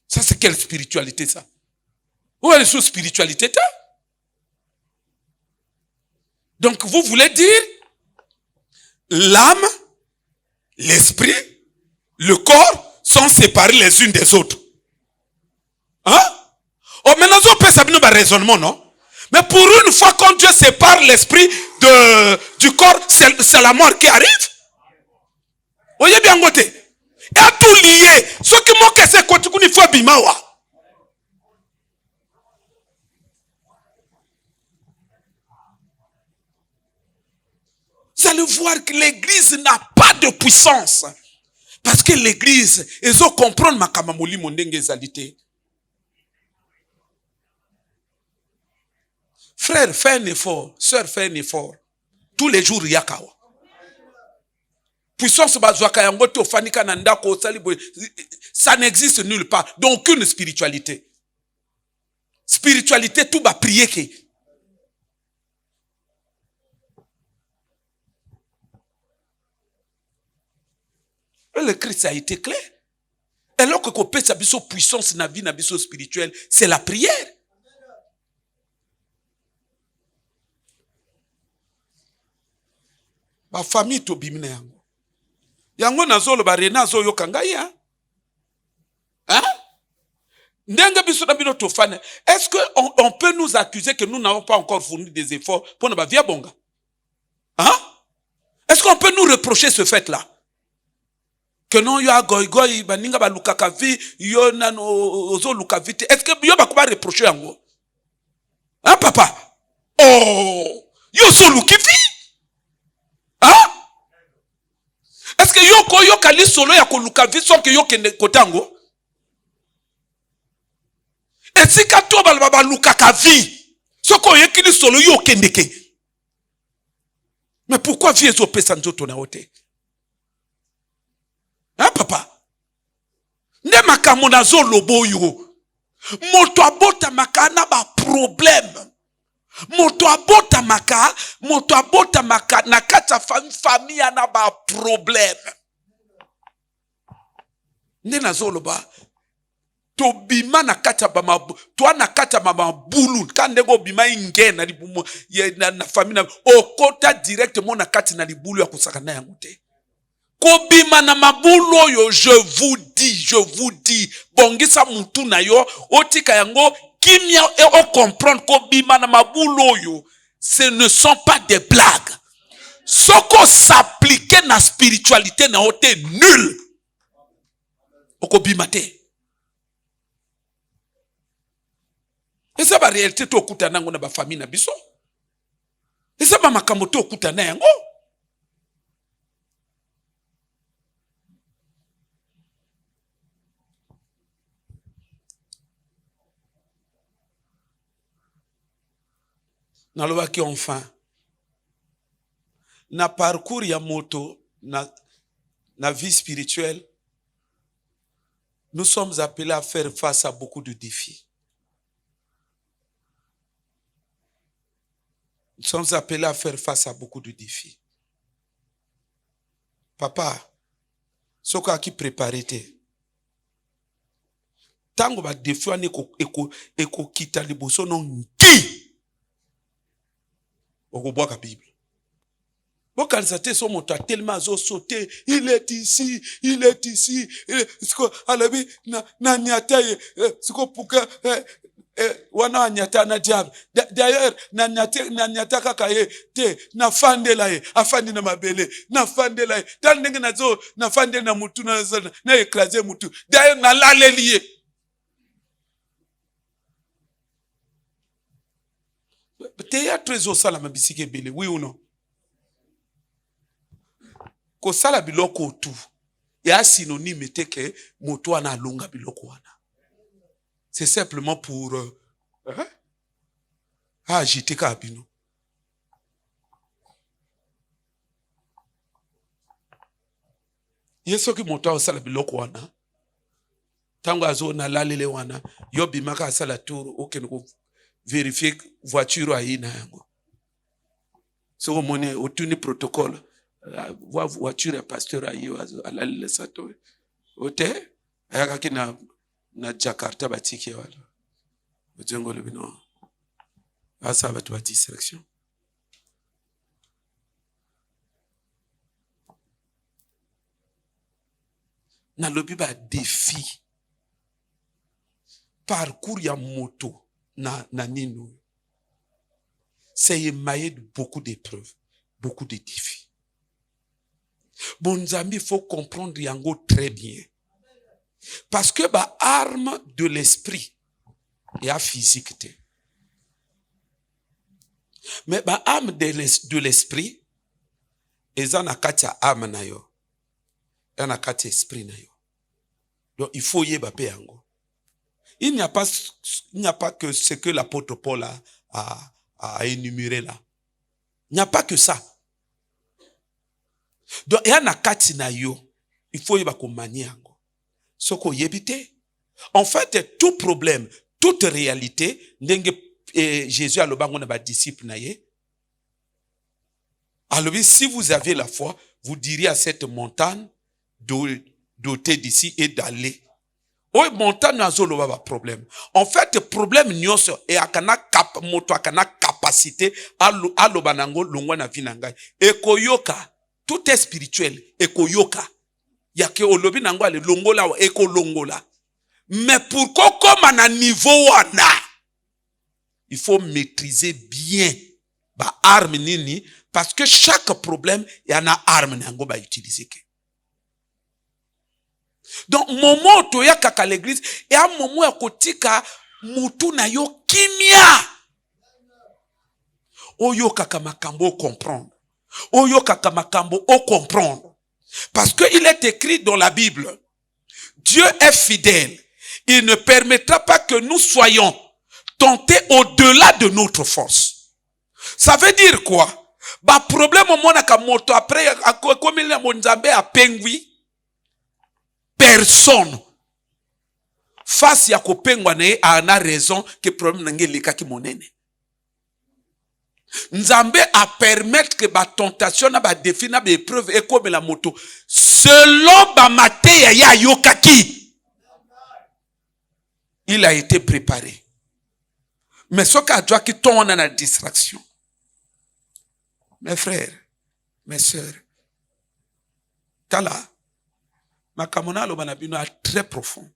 Ça c'est quelle spiritualité ça? Où est la sous-spiritualité ça? Donc vous voulez dire l'âme, l'esprit, le corps sont séparés les unes des autres. Hein? Oh maintenant on peut s'abonner par raisonnement, non? Mais pour une fois quand Dieu sépare l'esprit du corps, c'est la mort qui arrive. Voyez bien côté. Et tout lié. Ce qui manque c'est quand tu faut bimawa. Vous allez voir que l'église n'a pas de puissance. Parce que l'église, ils ont compris ma kamamoli mondenge ezalité. Frère, fais un effort. Sœur, fais un effort. Tous les jours, il y a kawa. Puissance bazwaka yango te ofanika na ndako osalibo. Ça n'existe nulle part. Dans aucune spiritualité. Spiritualité, tout va prier que. Le Christ a été clair. Et alors que kopé sa biso puissance na vie na biso spirituelle, c'est la prière. Ma famille to bimina yango. Yango nazolo ba rena zo yokanga ya. Hein? Ndenge biso na bino to fane. Est-ce que on peut nous accuser que nous n'avons pas encore fourni des efforts pour ne pas via bonga? Hein? Est-ce qu'on peut nous reprocher ce fait-là? Que non yo agoy baninga ba lukaka vi yo nano ozo lukavite. Est-ce que yo ba ko ba reprocher yango? Hein papa? Oh, yo so lukivi? Hein? Est-ce que yo kali solo ya ko lukavi so que yo kende kotango? Et si ka to ba lukaka vi, so ko yekili solo yo kendeke. Mais pourquoi vie ezo pesa nzoto na hote? Hein, papa? Ne makamona zo lobo yo. Moto abota makana ba problème. Moto abota maka na kata famille ana ba problème. Ne nazo loba. To bima na kata ba mabu. To na kata ba bulu. Kande go bima inge na libumo na famille na okota directement na kati na libulu ya kusakana yangu te. Kobima na mabulo yo, je vous dis, bongisa mutu na yo, otika yango, kimia et on comprendre kobima na mabulo yo, ce ne sont pas des blagues. Ce qu'on s'applique na spiritualité na ote nul. Okobima te. Et ça va réalité to kuta nango na ba famille na biso. Et ça va makambo to kuta na yango. Nalobaki enfin na parcours ya moto na vie spirituelle, nous sommes appelés à faire face à beaucoup de défis. Nous sommes appelés à faire face à beaucoup de défis. Papa, soka qui préparé te. Tango ba défi ane eko kita liboso non nki. Oko boka Bible. Bokanisa te so moto tellement azo sauter, il est ici, il est ici. Siko alabi na nyata ye, siko puka wana nyata na diable. D'ailleurs na nyata kaka ye te na fandela ye, afandi na mabele, na fandela ye. Tal ndenge nazo na fandela na mutu na écraser mutu. D'ailleurs na laleliye. Te ya trésor sala mabisike bele, oui ou non? Ko sala biloko tu ya synonyme te ke moto ana longa biloko wana. C'est simplement pour agiter ka bino. Yeso ki moto sala biloko wana. Tango azo na lalele wana, yo bimaka sala tour okeno vérifier voiture aina yango. So mone otuni protocole. Voiture ya pasteur ayo alalile sato. Ote ayakaki na Jakarta batiki wala. Ojengo lebino. Asa batu ba distraction. Na lobi ba défi. Parcours ya moto na nino. C'est émaillé de beaucoup d'épreuves, beaucoup de défis. Bon amis, il faut comprendre yango très bien. Parce que ba arme de l'esprit ya physique te. Mais ba arme de l'esprit eza na kati ya arme na yo. Ya na kati ya esprit na yo. Donc il faut yeba pe yango. Il n'y a pas que ce que l'apôtre Paul a énuméré là. Il n'y a pas que ça. Donc, il y a na kati na yo. Il faut y ba komani yango. Soko yebite. En fait, tout problème, toute réalité, ndenge Jésus a le bango na ba disciple na ye. Alors, si vous avez la foi, vous diriez à cette montagne d'ôter d'ici et d'aller. Oh, montagne na zolo ba problème. En fait, le problème nyonso et akana moto akana capacité alo banango longwa na vinanga. Ekoyoka, tout est spirituel. Ekoyoka. Yake olobi nango ale longola wa eko longola. Mais pour qu'on comme à niveau wana, il faut maîtriser bien ba arme nini parce que chaque problème y en a arme nango ba utiliser ke. Donc, moment to ya kaka l'église, et à un moment ya kotika mutu na yo kimia. Oyo kaka makambo comprendre. Oyo kaka makambo o comprendre. Parce que il est écrit dans la Bible, Dieu est fidèle. Il ne permettra pas que nous soyons tentés au-delà de notre force. Ça veut dire quoi? Ba problème au monde ka moto après comme il a monzambe a pengui. Personne face ya kopengwa na ye ana raison que problème nange likaki monene. Nzambe a permettre que ba tentation na ba défi na ba épreuve et comme la moto selon ba mateya ya yokaki. Il a été préparé. Mais ce qu'a doit qui tombe dans la distraction. Mes frères, mes sœurs, tala makamona lo banabino a très profond.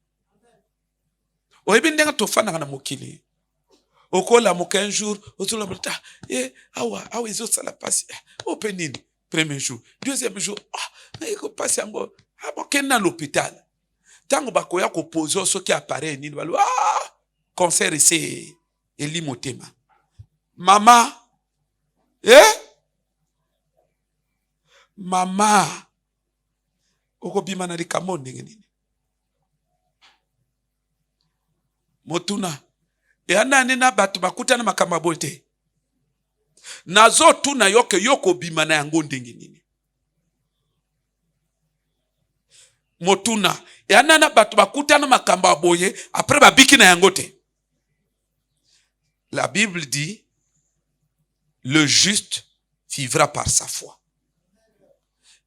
Oyebi ndenga tofana na mokili. Okola moka un jour, ozola mota, awa izo sala passe. Openini premier jour, deuxième jour, eko passe yango, abokena l'hôpital. Tango bakoya ko poser ce qui apparaît nini balo, cancer ici. eli motema. Mama, mama, okobima na likambo ndenge nini? Motuna, nani na batu bakuta na makambo boye te. Nazo tuna yoke yoko bima na yango ndenge nini? Motuna, na batu bakuta na makambo boye après babiki na yango te. La Bible dit, le juste vivra par sa foi.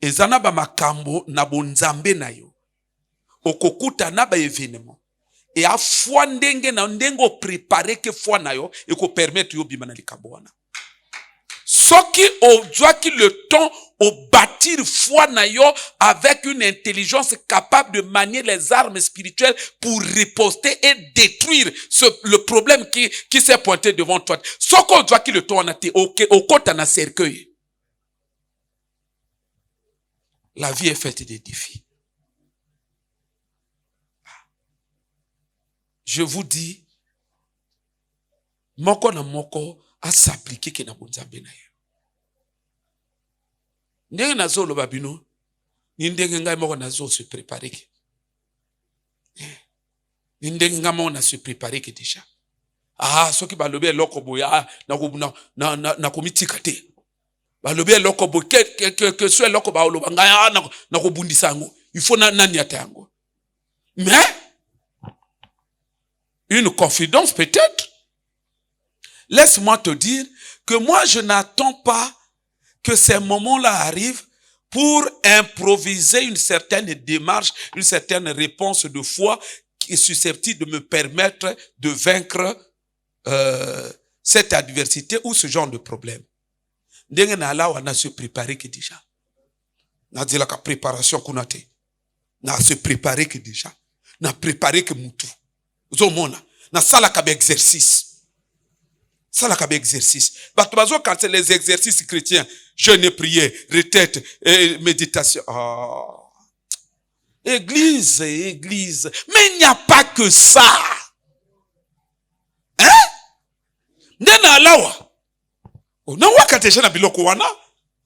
Ezana ba makambo na bonzambe na yo. Okokuta na ba événement. Et a foi ndenge na ndengo préparer que foi na yo et ko permettre yo bima na likambo wana. Soki o doit le temps au bâtir foi na yo avec une intelligence capable de manier les armes spirituelles pour riposter et détruire le problème qui s'est pointé devant toi. Soki o doit le temps na te au kota na cercueil. La vie est faite de défis. Je vous dis, moko na moko a s'appliquer ke na bonzambe na yo. Ndenge nazo lo babino, ni ndenge ngai moko nazo se préparer ke. Ni ndenge ngai moko na se préparer ke déjà. Soki balobi eloko boya na komitika te. Balobi eloko bo que soit eloko ba oloba ngai na kobundisa ngo. Il faut nani ata yango. Mais une confidence peut-être. Laisse-moi te dire que moi je n'attends pas que ces moments-là arrivent pour improviser une certaine démarche, une certaine réponse de foi qui est susceptible de me permettre de vaincre cette adversité ou ce genre de problème. Ndenge na ala wana se préparer que déjà. Na dit la préparation qu'on a te. Na se préparer que déjà. Na préparer que mutu. Zomona. Na sala ka exercice. Ça la exercice. Quand c'est les exercices chrétiens, jeûne et prière, retraite et méditation. Église. Mais il n'y a pas que ça. Hein? Nena lawa. Na waka deja na biloko wana.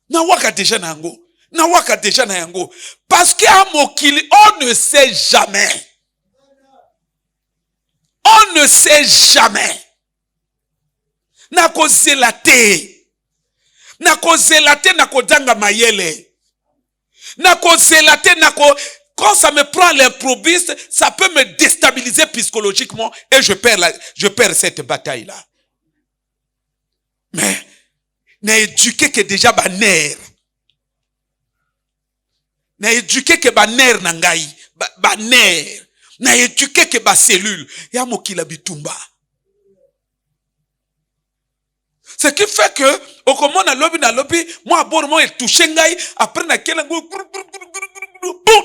Na waka deja na yango. Na waka deja na yango. Parce qu'à mokili, on ne sait jamais. On ne sait jamais. Nako zelate nako danga mayele. Nako zelate quand ça me prend l'improviste, ça peut me déstabiliser psychologiquement et je perds cette bataille là. Mais n'a éduqué que déjà ba nerf. N'a éduqué que ba nerf nangai, ba nerf. N'a éduqué que ba cellule. Ya mokila bitumba. Ce qui fait que, au comment na lobby, moi, bon, est touché ngai, après na kelango,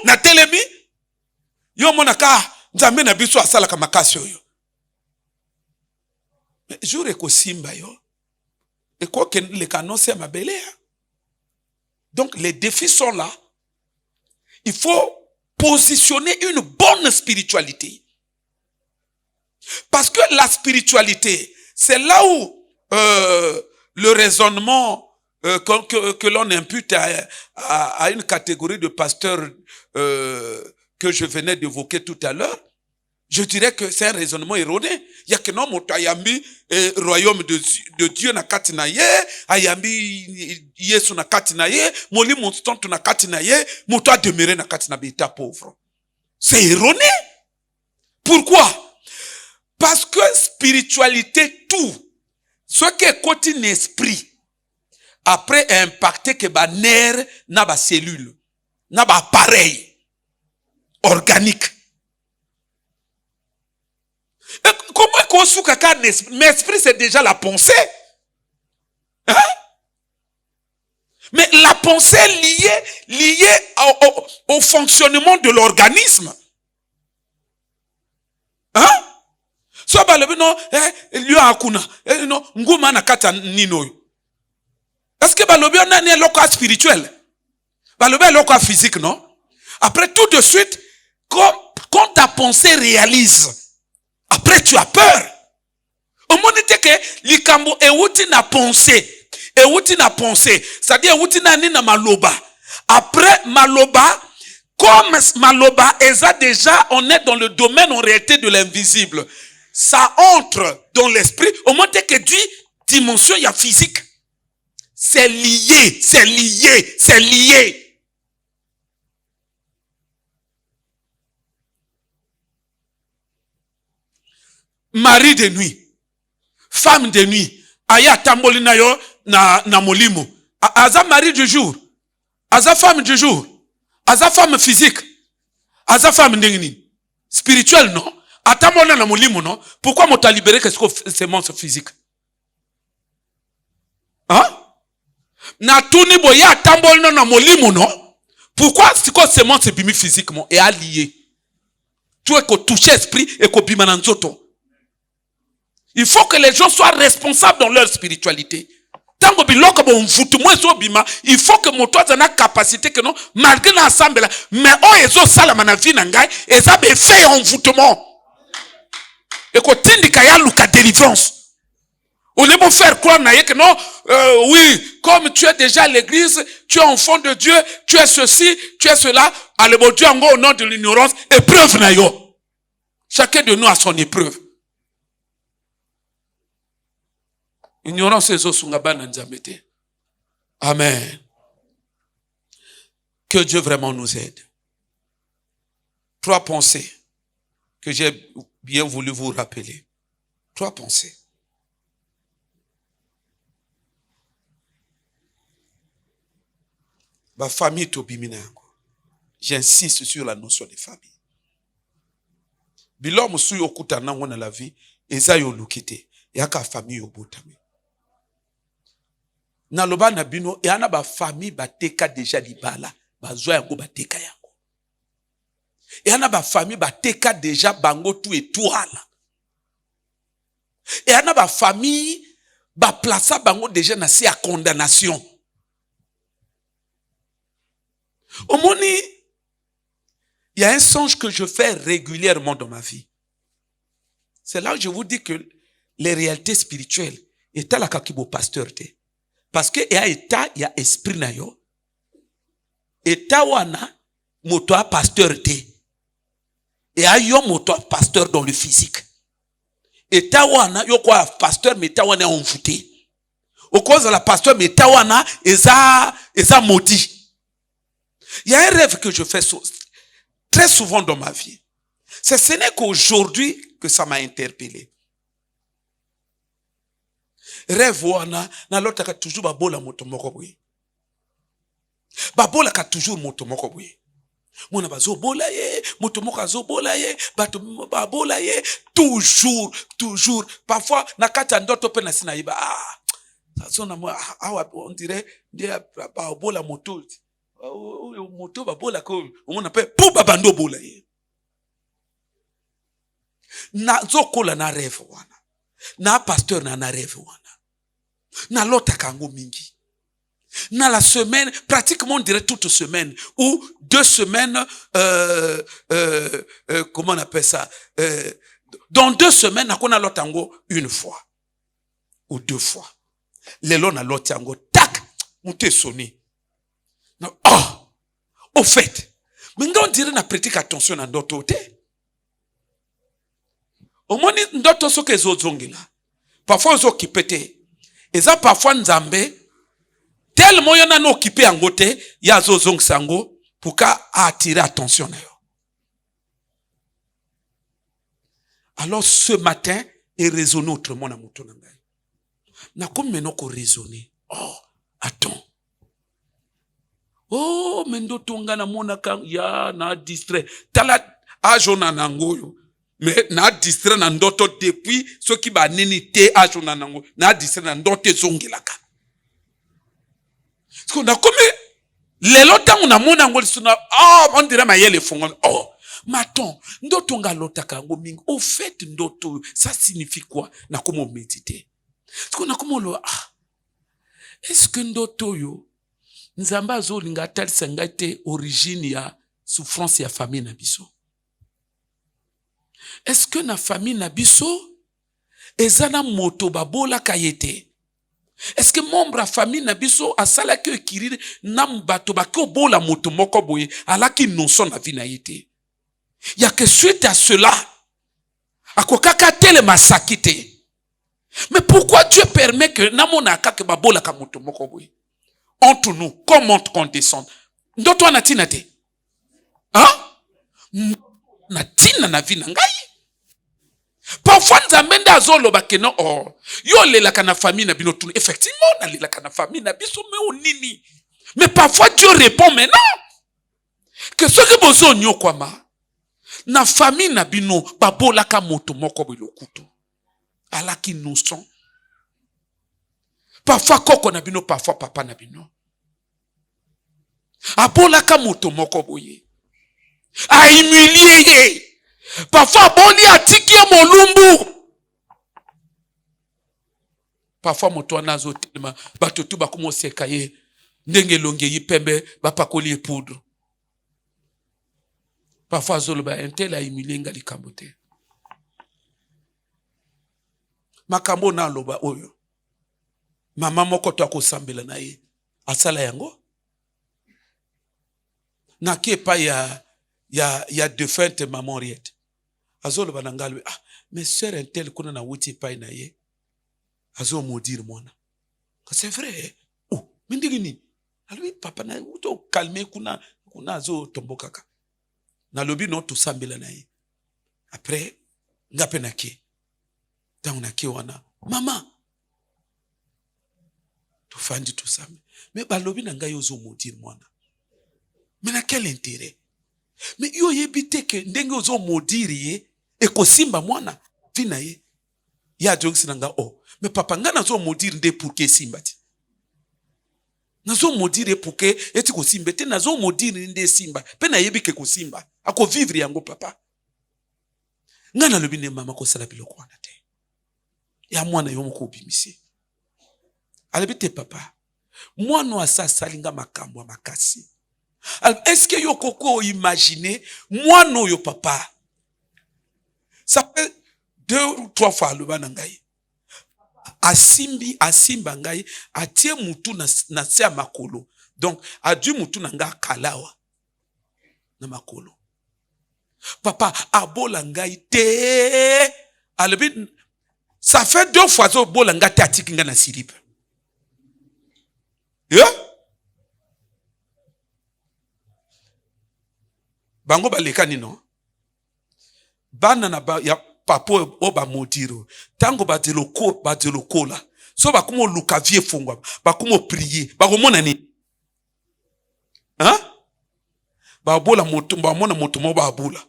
na telemi, yo monaka, nzambe na biso asala ka makasi yo. Mais jour eko simba yo, eko ken le canon c'est ma belle. Donc les défis sont là. Il faut positionner une bonne spiritualité. Parce que la spiritualité, c'est là où le raisonnement que l'on impute à une catégorie de pasteurs que je venais d'évoquer tout à l'heure, je dirais que c'est un raisonnement erroné. Il y a que non, ayambi royaume de Dieu na kati na ye, ayambi Yesu na kati na ye, moli monstonto na kati na ye, moto a demeuré na kati na beta pauvre. C'est erroné. Pourquoi? Parce que spiritualité tout. Ce qui est côté esprit, après impacter que ba nerf na ba cellule, na ba appareil organique. Et comment qu'on sou kaka mais esprit c'est déjà la pensée. Hein? Mais la pensée liée au fonctionnement de l'organisme. Hein? So balobi no liyo akuna no nguma na kata nino. Est-ce que balobi on a loko spirituel? Balobi loko physique non? Après tout de suite quand ta pensée réalise, après tu as peur. Omonite ke likambo euti na pensée. Euti na pensée. C'est-à-dire euti na ni na maloba. Après maloba, comme maloba, déjà, on est dans le domaine en réalité de l'invisible. Ça entre dans l'esprit. Au moment que dit dimension, il y a physique. C'est lié, c'est lié, c'est lié. Mari de nuit, femme de nuit, aya tambolina yo na molimo. Aza mari du jour, aza femme du jour, aza femme physique, aza femme ndengini. Spirituel non. Atambolina na molimo non. Pourquoi m'ont libéré que c'est sémence physique? Hein? Na tuni boya atambolina na molimo non. Pourquoi c'est quoi sémence bimi physiquement et allié? Tu es qu'on touche esprit et qu'on bima na nzoto. Il faut que les gens soient responsables dans leur spiritualité. Tant que il faut que mon toit ait la capacité que non, malgré l'ensemble, mais on est au salam na vie nangai, et ça me fait envoûtement. Et que tindika ya luka délivrance. Au lieu de faire croire que non, oui, comme tu es déjà à l'église, tu es enfant de Dieu, tu es ceci, tu es cela, allez bon Dieu au nom de l'ignorance, épreuve na yo. Chacun de nous a son épreuve. Ignorance est osungabana nzambete. Amen. Que Dieu vraiment nous aide. 3 pensées que j'ai bien voulu vous rappeler. 3 pensées. Ma famille tobimina. J'insiste sur la notion de famille. Bilom su yokuta nango na la vie, eza yo lukite, yaka famille yo botame. Na loba na bino, yana ba famille bateka déjà libala, bazwa yango bateka yango. Yana ba famille bateka déjà bango tout et tout hala. Yana ba famille ba plaça bango déjà na si à condamnation. Au moni, il y a un songe que je fais régulièrement dans ma vie. C'est là où je vous dis que les réalités spirituelles état la kakibo pasteur te. Parce que il y a esprit na yo. État wana moto pasteur te. Et yo moto pasteur dans le physique. État wana yo quoi pasteur mais état wana envoûté. Au cause de la pasteur mais état wana eza maudit. Il y a un rêve que je fais très souvent dans ma vie. Ce n'est qu'aujourd'hui que ça m'a interpellé. Rêve wana na lota ka toujours babola moto moko boye. Babola ka toujours moto moko boye. Mona bazo bola ye, moto moko azo bola ye, bato babola ye toujours. Parfois na kata ndoto pe na sina iba. Ça na moi on dirait dia babola moto. Moto babola ko on appelle pour babando bola ye. Na zokola na rêve wana. Na pasteur na rêve wana. Na lota kango mingi. Na la semaine, pratiquement on dirait toute semaine, ou 2 semaines, comment on appelle ça? Dans 2 semaines, on a lotango 1 fois. Ou 2 fois. Lelo na lotango, tac, mouté sonné. Au fait, mais on dirait na pratique attention à d'autres côtés. Au moins, d'autres sont que zongila. Parfois, ils sont occupés. Et ça, parfois, nzambe, tellement y en a occupé en côté, il y a zozong sango, pour qu'à attirer attention. Alors, ce matin, il résonne autrement dans mon ton. Na comme maintenant qu'on raisonne. Oh, attends. Oh, mendo tonga na mona kang, ya, na distrait. Tala, ajona nangoyo. Mais na distrait na ndoto depuis ce qui ba neni te ajona nango na distrait na ndoto zongilaka. Parce qu'on a comme les lotang on a mon angol suna on dirait mayele fongon mais attends ndoto ngalotaka ngo mingi au fait ndoto ça signifie quoi na comment méditer. Parce qu'on a comme le est-ce que ndoto yo nzamba zo linga tel sangate origine ya souffrance ya famille na biso. Est-ce que na famille na biso ezana moto babola kayete. Est-ce que membre a famille na biso asala ke kirire na bato bako bola moto moko boye alaki noson na vie na yete. Ya que suite à cela akokaka tele masakite. Mais pourquoi Dieu permet que namona ka ke babola ka moto moko boye? Entre nous, comment qu'on descende? Ndoto na tina te. Hein? Na tina na vie na ngai. Parfois nzambe nda azoloba ke non yo lelaka na famille na bino tout. Effectivement na lelaka na famille na biso mais onini. Mais parfois Dieu répond maintenant que ce que bozo nyokwama na famille na bino babolaka moto moko bilokuto. Alaki nous sont. Parfois koko na bino, parfois papa na bino. Abolaka moto moko boye. A humilié. Parfois boli atiki molumbu. Parfois moto anazo telema batotu bakumo sekaye ndenge longe yipembe bapakoli poudre. Parfois zoloba entela humilié ngali kambote. Makambo na loba oyo. Mama moko to akosambela na ye asala yango. Na kepa ya défunte maman Riette. Azolo banangalwe mais sœur intel kuna na wuti pa na ye. Azo maudire mwana. C'est vrai. Oh, mindigi ni. Alwi papa na uto calmer kuna azo tombokaka. Na lobi no to sambela na ye. Après ngape na ke. Tant na ke wana. Mama fandi tout ça. Mais balobi na ngai ozo maudire mwana. Mais na quel intérêt? Mais yo yebite ke ndenge ozo maudire ye ekosimba mwana vina ye. Ya jongsi nanga mais papa nga nazo maudire nde pour que simba ti. Nazo maudire pour que eti ko simba te nazo maudire nde simba. Pe na yebi ke ko simba. Ako vivre yango papa. Nga na lobi ne mama ko sala biloko wana te. Ya mwana yo moko bimisi. Alebite papa, moi no asa salinga makambo makasi. Est-ce que yo koko imaginer moi no yo papa? Ça fait 2 ou 3 fois le banangai. Asimba ngai atie mutu na se makolo. Donc adu mutu nanga kalawa na makolo. Papa abola ngai te. Alebite ça fait 2 fois zo bola ngai te atikinga na silipe. Yeah? Bango baleka nino. Bana na ya papo oba modiro. Tango badelo kola. So bakumo luka vie fungwa. Bakumo prier. Bakomona ni. Hein? Babola moto, bamona moto mo babola.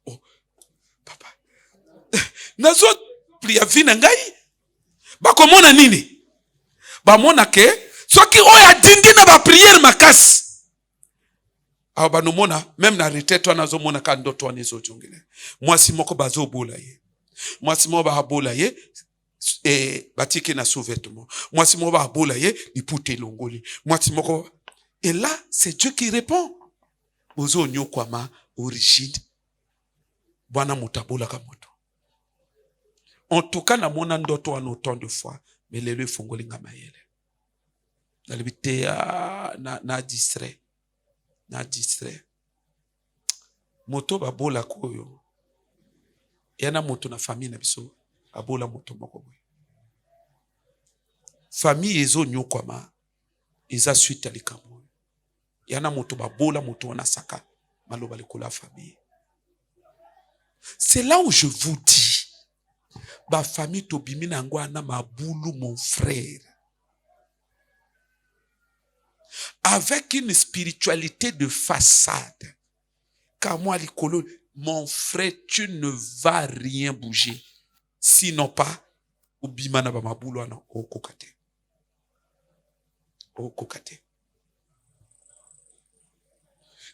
Oh, papa. Nazo prier vina ngai. Bakomona nini? Bamona ke soki oya dindi na ba prière makasi. Awa banomona même na retraite wana zo mona ka ndoto wana zo jongele. Mwasi moko bazo bola ye. Mwasi moko ba bola ye batiki na sous-vêtement. Mwasi moko ba bola ye lipute longoli. Mwasi moko et là c'est Dieu qui répond. Bozo nyokwama origine. Bwana mutabola ka moto. En tout cas na mona ndoto wana autant de fois. Mais les fongoli nga mayele. Nalibite na distrait. Na distrait. Moto babola koyo. Yana moto na famille na biso. Abola moto moko boy. Famille ezo nyokwama. Eza suite alikambo. Yana moto babola moto wana saka. Maloba likola famille. C'est là où je vous dis. Ba famille tobimi na ngwana mabulu mon frère. Avec une spiritualité de façade. Car moi likolo, mon frère, tu ne vas rien bouger. Sinon pas obima na ba mabulu ana okokate. Okokate.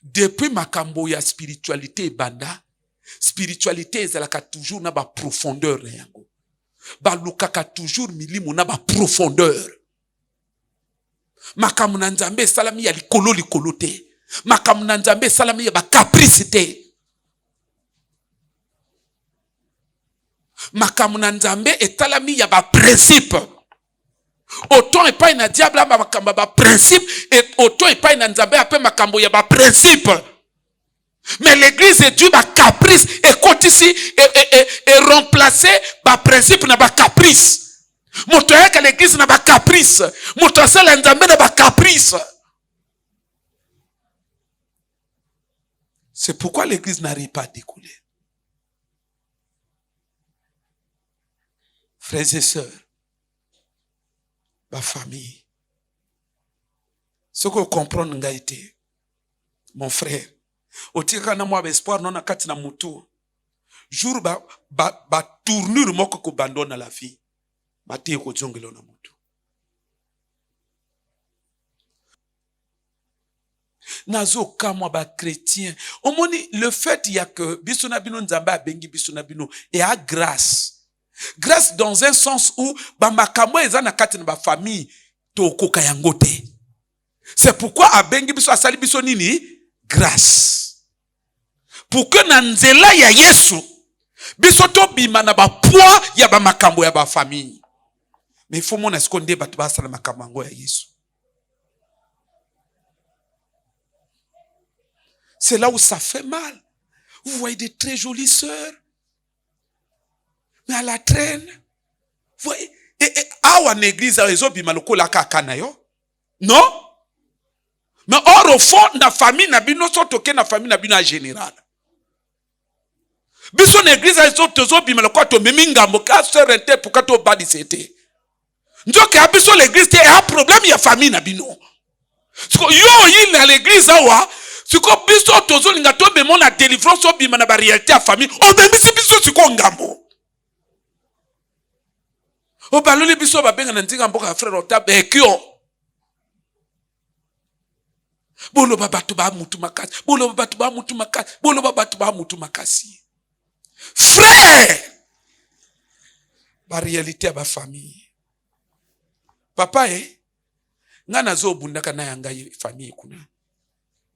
Depuis makambo ya spiritualité banda, spiritualité ezalaka toujours na ba profondeur na yango. Ba lukaka toujours milimo na ba profondeur. Makambo na nzambe salami ya likolo te. Makambo na nzambe salami ya ba caprice te. makambo na nzambe etalami ya ba principe. Autant epai na diable aba makambo ba principe et autant epai na nzambe ape makambo ya ba principe. Mais l'église de Dieu ba caprice et kotisi et remplacer ba principe na ba caprice. Moto yaka l'église na ba caprice, moto sala nzambe na ba caprice. C'est pourquoi l'église n'arrive pas à découler. Frères et sœurs, ma famille, ce que vous comprenez ngaïté, mon frère, au tika na moi espoir non na kati na mutu, jour ba tournure moko ko bandona la vie, ba te ko jongelo na mutu. Nazo kamwa ba chrétien. Omoni le fait il y a que bisona bino nzamba bengi bisona bino et à grâce. Grâce dans un sens où ba makambo eza na kati na ba famille to koka yango te. C'est pourquoi a bengi biso asali biso nini grâce. Pour que na nzela ya Yesu biso to bima na ba poids ya ba makambo ya ba famille. Mais il faut mona skonde batu ba sala makambo ya Yesu. C'est là où ça fait mal. Vous voyez des très jolies sœurs. Mais à la traîne. Vous voyez. Awa l'église a réseau bimaloko la kakana yo. Non? Mais or au fond, na famille na bino sotoke na famille na bino en général. Biso l'église a réseau tozo bimaloko to memingambo ka sœur ente pour ka to badi c'était. Njoke abiso l'église te a problème ya famille na bino. Yo il na l'église awa. Si ko biso tozo linga to be mona délivrance o bima na ba réalité à famille o be biso siko ngambo o baloli biso ba benga na nzinga mboka frère otabe ekyo bolo babatu ba mutu makasi bolo babatu ba mutu makasi bolo babatu ba mutu makasi frère ba réalité à ba famille papa ngana zo bundaka na yanga famille kuna.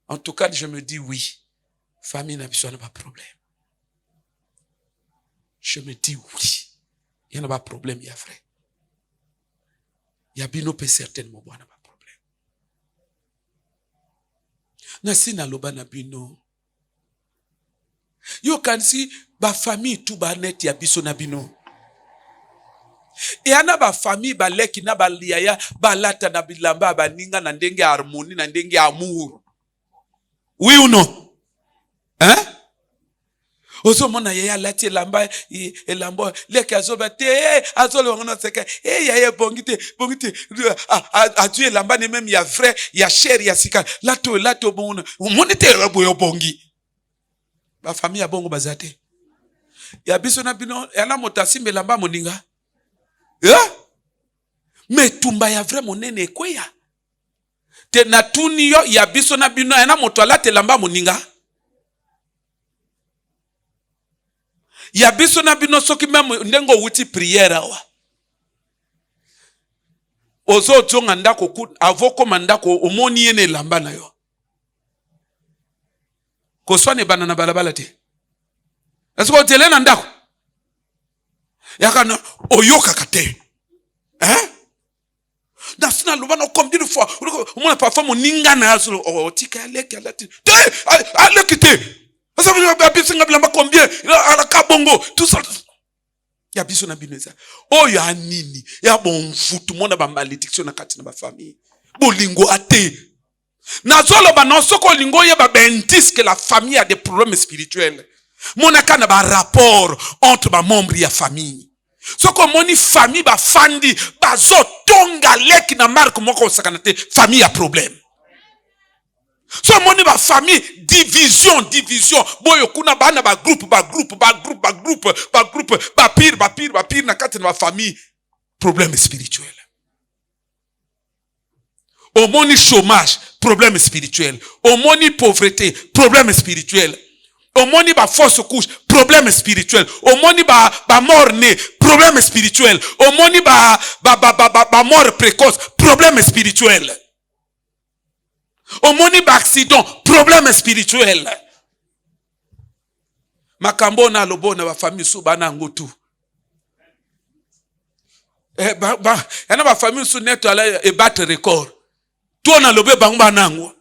En tout cas, je me dis oui. Famille n'a besoin de pas problème. Je me dis oui. Il n'y a pas de problème, il y a vrai. Il y a bino peut certainement pas de problème. Nasi na loba na bino. Yo kansi ba famille tout ba net ya biso na bino. Et ana ba famille ba leki na ba liaya ba lata na bilamba ba ninga na ndenge harmonie na ndenge amour. Oui ou non? Hein? Ozo mona yaya lati lamba elambo leki azoba te azolo ngona seka yaya bongite Dieu lamba ne même ya vrai ya cher ya sika lato bon monite boyo bongi ba famille ya bongo bazate ya biso na bino yana motasi lamba moninga mais tumba ya vrai monene ekweya te natuni yo ya biso na bino yana moto alate lamba moninga ya biso na bino soki meme ndengo wuti prière wa ozo tonga ndako ku avoko mandako omoni yene lamba na yo ko swane bana na balabala te est-ce que otele na ndako yakana oyoka kate dans final lobano comme d'une fois on a parfois mon ningana aso o tika aleki alati te aleki te ça veut dire bisinga bilamba combien ala kabongo tout ça ya biso na bineza o ya nini ya bon futu mona ba malédiction na kati na ba famille bolingo ate na zolo ba non soko lingo ye ba bentis que la famille a des problèmes spirituels mona kana ba rapport entre ba membres ya famille. So comme moni famille ba fandi ba zo tonga leki na marque moko sakanate famille a problème. So moni ba famille division boyo kuna bana ba groupe ba pire na kati na famille problème spirituel. Au moni chômage problème spirituel. Au moni pauvreté problème spirituel. Au moni ba fausse couche, problème spirituel. Au moni ba mort né, problème spirituel. Au moni ba mort précoce, problème spirituel. Au moni ba accident, problème spirituel. Makambo na lobo na ba famille sou bana ngotu. yana ba famille su neto ala e battre record. Toi na lobe bangba nango.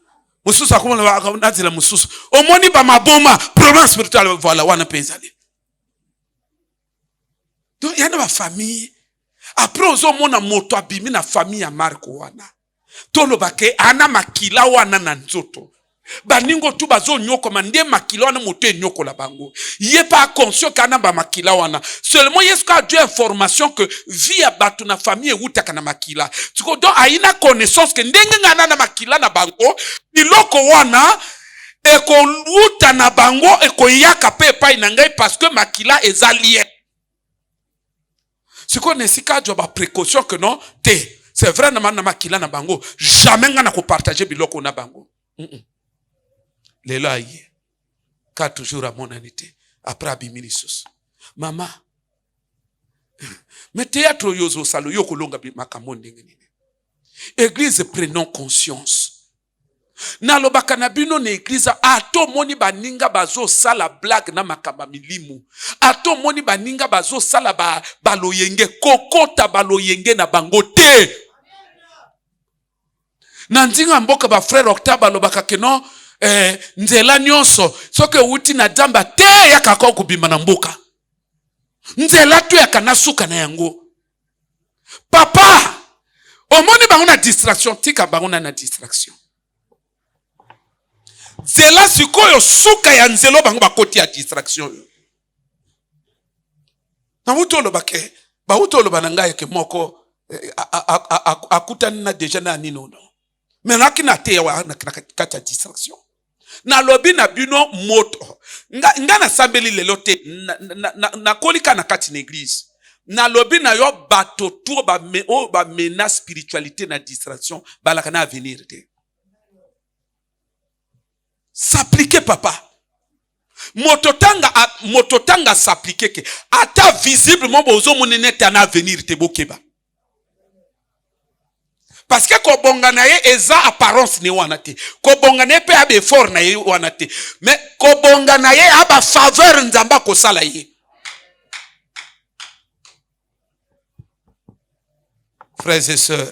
Mususu akoma na zila mususu. Omoni ba maboma problème spirituel voilà wana pezali. Donc yana ba famille. Après ozo mona moto abimi na famille ya Marco wana. Tolo bake ana makila wana na nzoto. Baningo tu bazo nyoko mande makila wana moto nyoko la bango. Yé pas conscient kana ba makila wana. Seulement yesko a dû information que via batu na famille uta kana makila. Tuko donc aina connaissance que ndenge ngana na makila na bango. Iloko wana eko uta na bango eko yaka pe pa inangai parce que makila ezalié. Ce qu'on est si cadre ba précaution que non te. C'est vrai na makila na bango. Jamais ngana ko partager biloko na bango. Lelo aye. 4 jours à mon anité. Après abiminisus. Maman. Mais théâtre yozo salo yoko longa makamonde ngene. Église prenons conscience. Na lobaka na bino na église ato moni baninga bazo sala blague na makamba milimu. Ato moni baninga bazo sala baloyenge kokota baloyenge na bango te. Na nzinga mboka ba frère Octave lobaka keno nzela nyonso soke uti na damba te yakako kubima na mboka. Nzela tu yakanasuka na yango. Papa omoni bango na distraction tika bango na distraction. Zela sikoyo suka ya nzelo bango bakoti ya distraction. Na utolo bake ba utolo bananga yake moko akutani na deja na ninono. Mais là qui n'a te wa na kata distraction. Na lobi na bino moto. Nga na sambeli lelo te na kolika na kati na église. Na lobi na yo bato tour ba mena spiritualité na distraction balaka na avenir te. S'appliquer papa. Mototanga s'appliquer ke ata visiblement bozo monene te na avenir te bokeba. Parce que kobonga na ye eza apparence ni wana te. Kobonga na ye pe abe effort na ye wana te. Mais kobonga na ye aba faveur nzamba kosala ye. Frères et sœurs,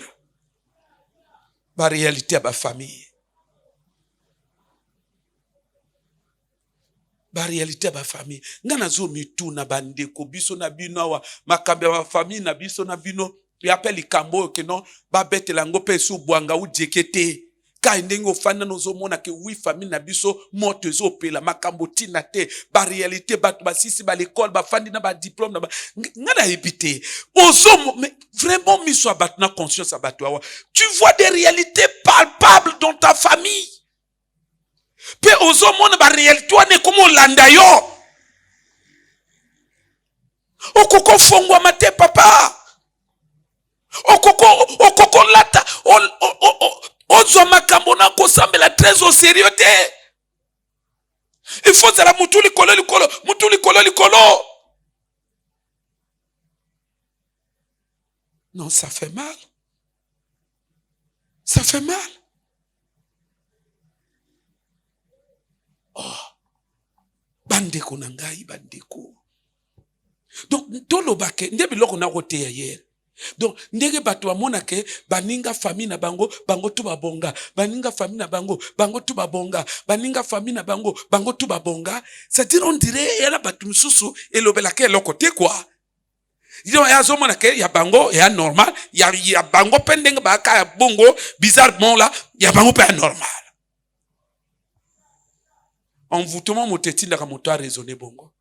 ba réalité ba famille. Ba réalité ba famille. Ngana zo mitu na bandeko biso na bino wa makambe ba famille na biso na bino. Il appelle les cambo que non, ba bete lango pe sou boanga ou djekete. Ka ndengo fana no zo mona ke oui famille na biso moto zo pe la makambo tina te ba réalité ba sisi ba l'école ba fandi na ba diplôme na ba ngana ebité. Ozo vraiment mis soit batna conscience abatwa. Tu vois des réalités palpables dans ta famille. Pe ozo mona ba réalité ne komo landa yo. Okoko fongwa mate papa. Okoko lata ozo makambo na kosambela très au sérieux te. Il faut zala mutuli kolo. Non, ça fait mal. Ça fait mal. Oh. Bandeko nangai bandeko. Donc tolobake ndebi loko na rote hier. Donc ndenge bato amona ke baninga famille na bango tu babonga, baninga famille na bango tu babonga, baninga famille na bango tu babonga, c'est-à-dire on dirait yala bato msusu elobela ke loko te quoi. Yo ya zo mona ke ya bango ya normal, ya bango pendenge ba ka bongo bizarrement là, ya bango pas normal. En vous tout moteti na moto a raisonner bongo.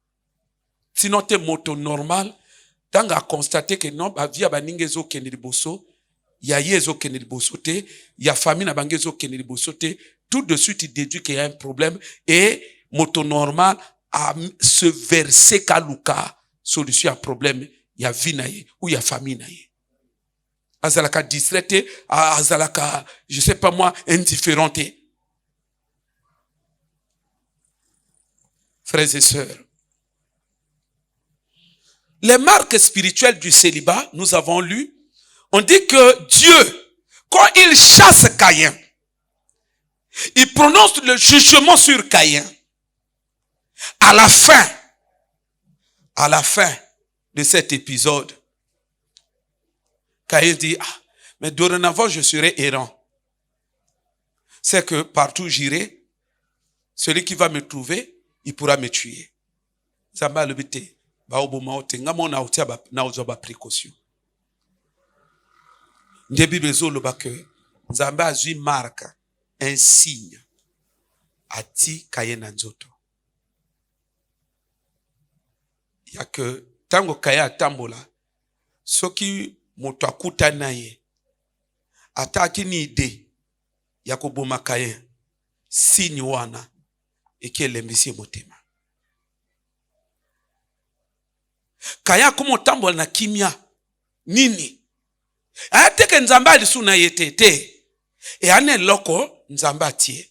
Sinon te moto normal. Tant à constater que non, ba via baninge zo kene liboso, ya yezo kene liboso te, ya famille na bange zo kene liboso te, tout de suite il déduit qu'il y a un problème et moto normal a se verser kaluka solution à problème, ya vie na ye ou ya famille na ye. Azalaka distraité, azalaka je sais pas moi indifférenté. Frères et sœurs, les marques spirituelles du célibat, nous avons lu, on dit que Dieu, quand il chasse Caïn, il prononce le jugement sur Caïn. À la fin de cet épisode, Caïn dit, mais dorénavant, je serai errant. C'est que partout où j'irai, celui qui va me trouver, il pourra me tuer. Zamba le bité. Baoboma ote. Ngamo na otia na ozoba précaution. Ndebi bezo le bake. Zamba azui marque, un signe. Ati Caïn nzoto. Il y a que tango Caïn atambola. Soki moto akuta naye. Ataki ni ide. Yakoboma Caïn. Signe wana. Eki elembisi motema. Caïn kumo tambola na kimia. Nini? Ayateke nzamba alisuna yetete. E ane loko nzamba tie.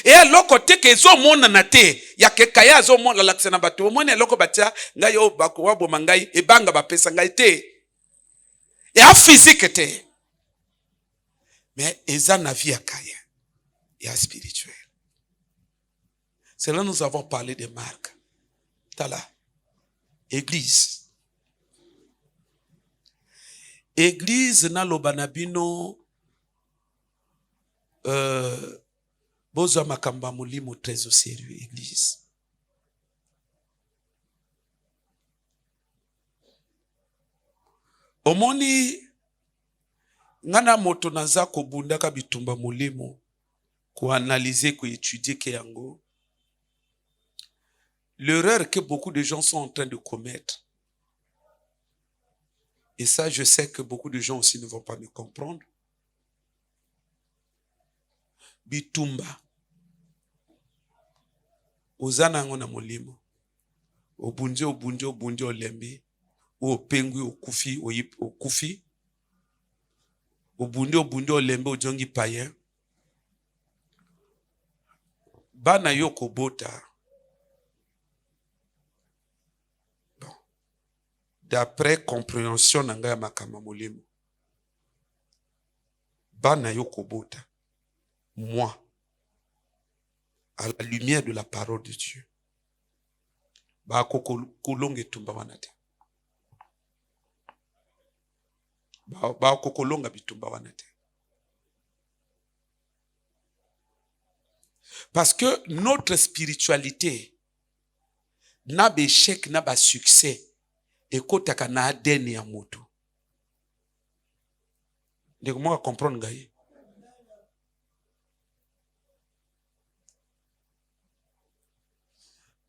E loko teke ezo mona na te. Yake Caïn ezo mona lakse na bato. Omone loko batia. Ngai yo bako wabo mangai. E banga bapesa ngai te. Et à physique était. Mais ils en avaient à Caïn. Et à spirituel. C'est là nous avons parlé de Marc. Tala. Église. Église na lobanabino. Bozo makamba mulimo très au sérieux. Église. Omoni ngana moto naza kobundaka bitumba mulimo ko analyser ko étudier ke yango. L'erreur que beaucoup de gens sont en train de commettre. Et ça je sais que beaucoup de gens aussi ne vont pas me comprendre. Bitumba ozana ngona mulimo. Obunje olembe. Ou pengui okufi obundi olembe ojongi païen bana yoko bota bon d'après compréhension nanga ya makama molimo bana yoko bota moi à la lumière de la parole de Dieu ba kokolonge tumba wanate ba kokolonga bitumba wanate. Parce que notre spiritualité n'a pas d'échec, n'a pas de succès. Et kotaka na adeni ya moto. Ndeko moi comprendre gaye.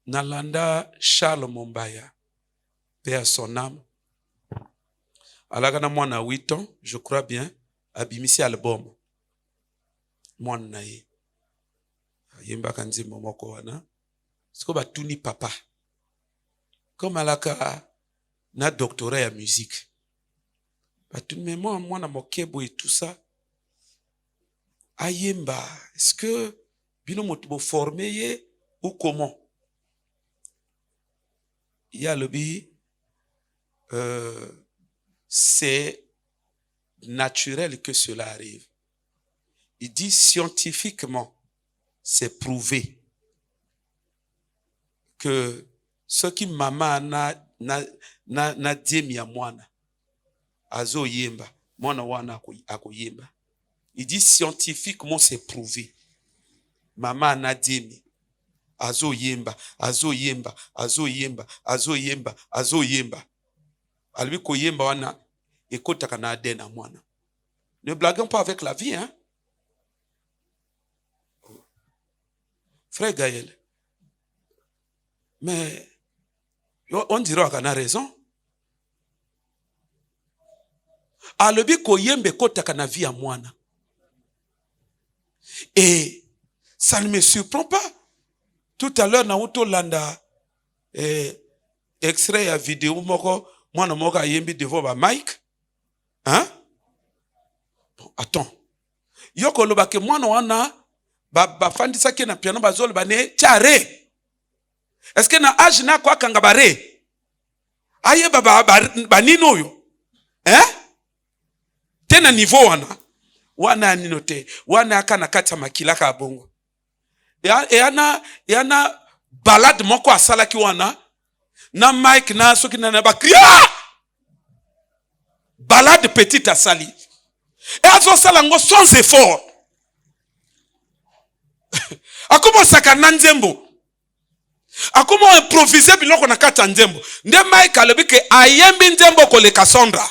Nalanda Charles Mombaya, paix à son âme. Alagana mwana 8 ans, je crois bien, abimisi album. Mwana na ye. Yemba kanzi momoko wana. Siko batuni papa. Comme alaka na doctorat ya musique. Batuni mais moi mwana mokebo et tout ça. Ayemba, est-ce que bino motubo formé ye ou comment? Il y a le bi c'est naturel que cela arrive. Il dit scientifiquement, c'est prouvé que ce qui maman na diemi ya mwana azo yemba mwana wana akoyemba. Il dit scientifiquement c'est prouvé. Maman na diemi azo yemba. Albi koyemba wana ekotaka na adena mwana. Ne blaguons pas avec la vie, hein. Frère Gaël. Mais on dirait qu'on a raison. Albi koyembe kotaka na vie à mwana. Et ça ne me surprend pas. Tout à l'heure, na uto landa extrait ya vidéo moko mwana moko ayembi devant ba mic. Hein? Bon, attends. Yoko loba ke mwana wana ba fandisa ke na piano bazolo bane tchare. Est-ce que na âge na kwa kanga bare? Aye ba nino yo. Hein? Tena niveau wana ninote. Wana akana kata makilaka abongo. Yana balade moko asala ki wana na mic na soki na ba cria balade petite asali. Et azosala ngo sans effort. Akomo saka nanzembo. Akomo improviser biloko na kata nzembo. Nde Mike alobi ke ayembi nzembo ko le Cassandra.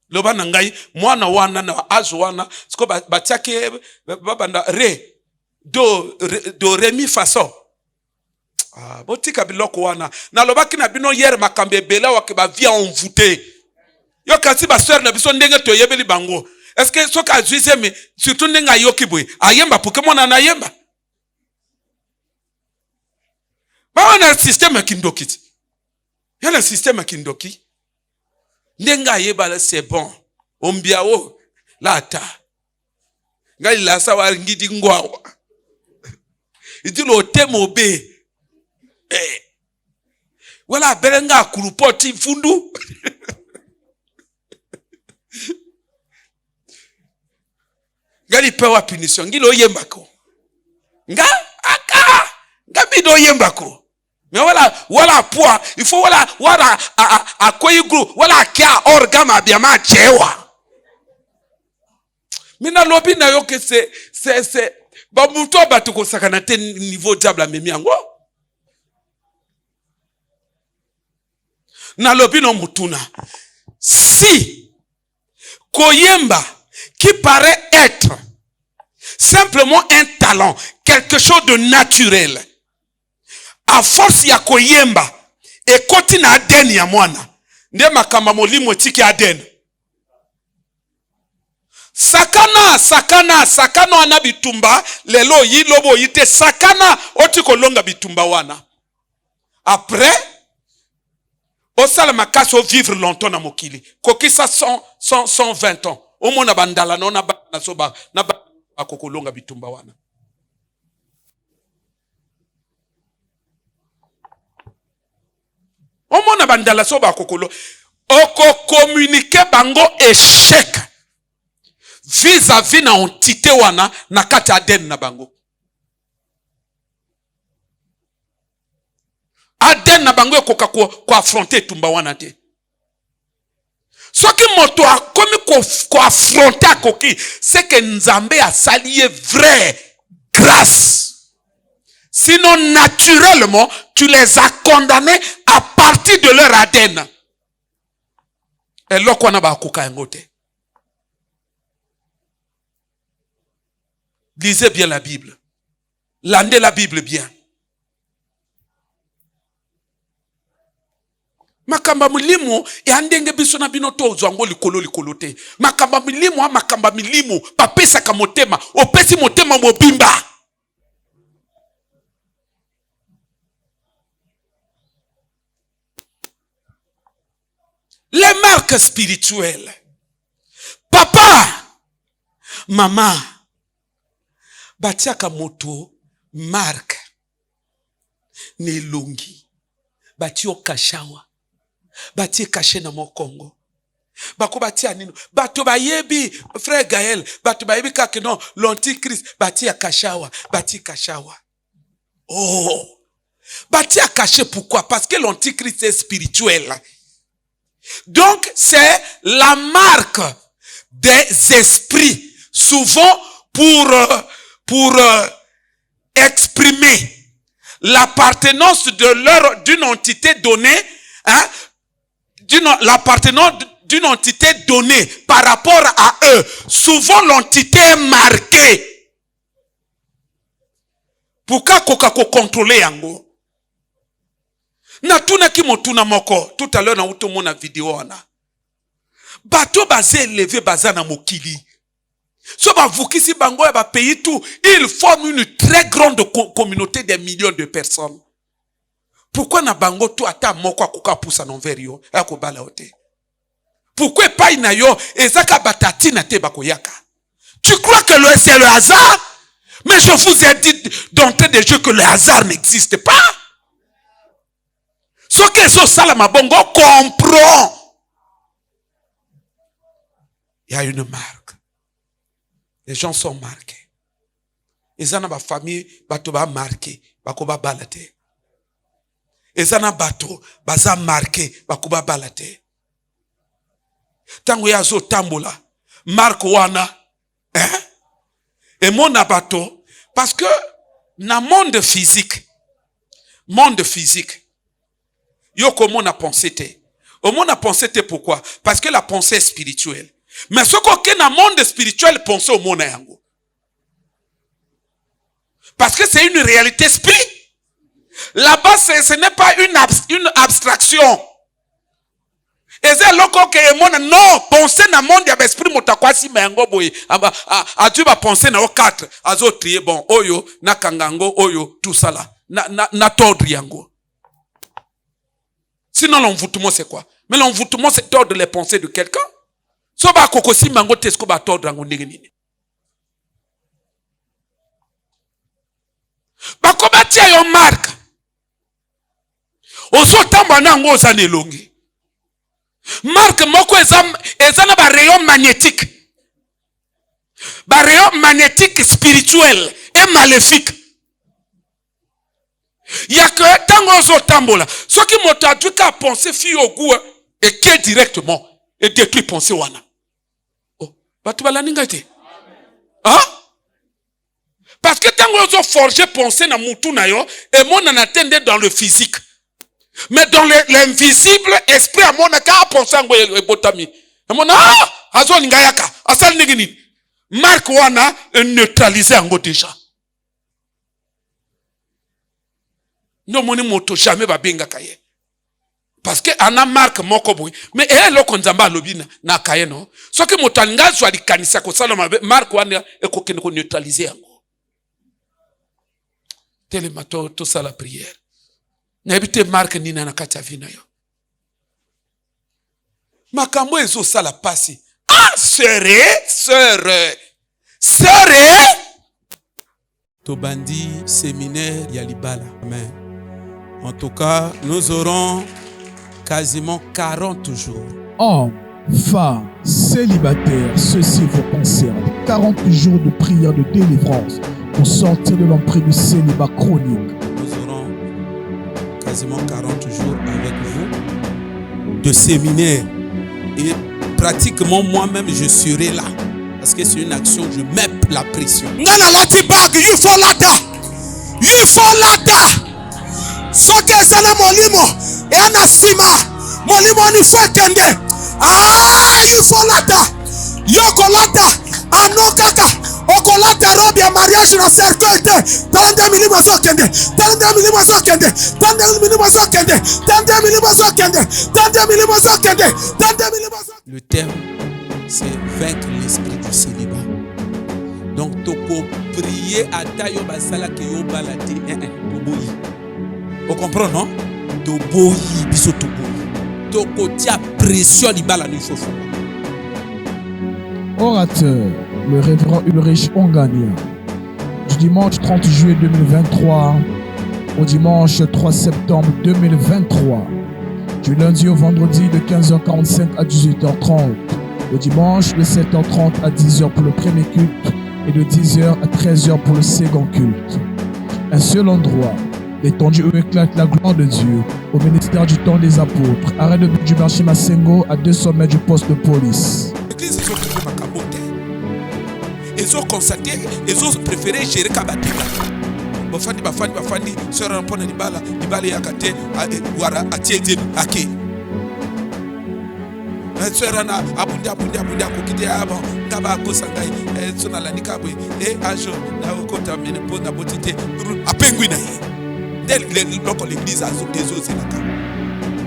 Loba na ngai mwana wana na azo wana siko batiake babanda re do re mi fa so. Botika biloko wana na lobaki na bino hier makambe bela wa ke ba via envoûté. Yo kasi ba sœur na biso ndenge to yebeli bango. Est-ce que soka azuise me surtout ndenga yoki boy ayemba pour que mwana na yemba. Ba wana système kindoki. Yana système kindoki. Ndenga yeba c'est bon. Ombiawo lata. Ngai la sawa ngidi ngwawa. Idilo temobe. Wala berenga kurupoti fundu. Ngali pewa punition ngilo yembako. Nga bido yembako. Mais voilà poids, il faut voilà akoyi groupe, voilà kia orgama biama chewa. Mina lobi na yo ke c'est ba muto batu ko sakana te niveau diable memi yango. Na lobi no mutuna. Si koyemba qui paraît être simplement un talent, quelque chose de naturel, a force ya koyemba ekoti na adeni ya mwana nde makamba molimo tiki adeni sakana wana bitumba lelo yi lobo yite sakana oti kolonga bitumba wana après osala makaso vivre longtemps na mokili kokisa 120 ans omona bandala nona na soba na akokolonga bitumba wana. Omona bandala soba kokolo oko communiquer bango échec vis-à-vis na entité wana na kati aden na bango. Aden na bango ekoka ko affronter tumba wana te. Soki moto akomi ko affronter akoki c'est que Nzambe a sali vrai grâce. Sinon, naturellement, tu les as condamnés à partir de leur ADN. Et là, on a un côté. Lisez bien la Bible. Landez la Bible bien. Makamba milimu yandenge biso na bino to zwango likolo te. Makamba milimu papesa ka motema, opesi motema mobimba. Les marques spirituelles. Papa, maman, batiaka moto marque ne longi. Batio kashawa. Batie kache na mokongo. Bako batia nino. Bato bayebi, frère Gaël, bato bayebi kake non, l'antichrist, batia kashawa, bati kashawa. Oh, batia kache pourquoi? Parce que l'antichrist est spirituel. Donc, c'est la marque des esprits, souvent pour exprimer l'appartenance d'une entité donnée, hein, l'appartenance d'une entité donnée par rapport à eux. Souvent, l'entité est marquée. Pourquoi kokako contrôler yango? Na tuna ki motuna moko tout à l'heure na uto mona vidéo wana bato bazé élevé bazana mokili so ba vukisi bango ya ba pays tout ils forment une très grande communauté de millions de personnes. Pourquoi na bango tout ata moko akoka pousa non verio akobala ote? Pourquoi pas ina yo ezaka batati na te bakoyaka? Tu crois que c'est le hasard? Mais je vous ai dit d'entrée de jeu que le hasard n'existe pas. Ce que ce salama bongo comprend. Il y a une marque. Les gens sont marqués. Ils ont ma famille, bato ba marqué, bako ba balate. ezana bato baza marqué bakuba balate. Tango yazo tambola marque wana et mon abato parce que na monde physique yo comment on a pensé te. Au monde a pensé te pourquoi? Parce que la pensée est spirituelle. Mais ce qu'on a monde spirituel pense au monde yango. Parce que c'est une réalité spirituelle. Là-bas, ce n'est pas une abstraction. Et c'est loko que mon non penser na monde ya esprit motakwasi mengo boy a tu vas penser na o 4 azo trier bon oyo na kangango oyo tout ça là na tordre yango. Sinon l'envoûtement c'est quoi? Mais l'envoûtement c'est tordre les pensées de quelqu'un. So ba kokosi mango tesko ba tordre yango ndenge nini. Ba kobati yo marque. Oso tamba nango ozane longi. Marque moko ezana ba rayon magnétique. Ba rayon magnétique spirituel et maléfique. Il y a que tango zo tambola. Ce qui m'a traduit qu'à penser fi au goût et qui directement et détruit penser wana. Oh, batu balaninga ite. Hein? Parce que tango zo forger penser na mutu na yo et mon en attendait dans le physique. Mais dans l'invisible, esprit à mon aka penser ngo ebotami. Mon azo lingayaka, asal nigini. Marque wana neutraliser ngo déjà. Non moni moto jamais ba benga kaye. Parce que ana marque moko boy. Mais loko nzamba lobina na kaye no. So que moto ngazwa likanisa ko sala marque wana ekokende ko neutraliser ngo. Telemato to sala prière. N'habite marque nina na kati ya vina yo. Makambo ezo sala pasi. Ah, serait. Tobandi séminaire Yalibala. Amen. En tout cas, nous aurons quasiment 40 jours. Hommes, femmes, célibataires, ceci vous concerne. 40 jours de prière de délivrance pour sortir de l'emprise du célibat chronique. Nous aurons quasiment 40 jours avec vous de séminaire. Et pratiquement moi-même, je serai là. Parce que c'est une action, je mets la pression. Ngana lati bag, you for lata. Soke sana molimo, e anasima, molimo ni fekende. Ah, you for lata. Yoko lata, anokaka. Okolata robi ya mariage na cercueil te. Tande milima sokende. Le thème, c'est vaincre l'esprit du célibat. Donc, toko prier à tayo basala ke yo balade. Toboyi. On comprend, non? Toboyi, biso toboyi. Toko tia pression libala ni fofo. Orateur, le révérend Ulrich Onganien, du dimanche 30 juillet 2023 au dimanche 3 septembre 2023, du lundi au vendredi de 15h45 à 18h30, le dimanche de 7h30 à 10h pour le premier culte et de 10h à 13h pour le second culte. Un seul endroit, l'étendue où éclate la gloire de Dieu, au ministère du temps des apôtres, arrêt de but du marché Massengo à 200 mètres du poste de police. L'église ils ont préféré Makamote. Ils ont constaté, ils ont préféré gérer Kabatiba. Bafani, sœur Rampona Libala Yakate, Wara, Atiede, Ake. Sœur Rana, Abunda, Kokide, Abon, Kaba, Kosangai, Sonala Nikabwe, et Ajo, Naokota, Menepo, Nabotite, à Penguina. Dès l'église a des os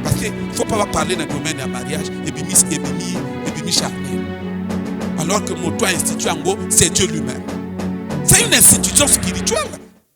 parce qu'il ne faut pas parler dans le domaine du mariage et puis charnel. Alors que mon toit institué en gros, c'est Dieu lui-même. C'est une institution spirituelle.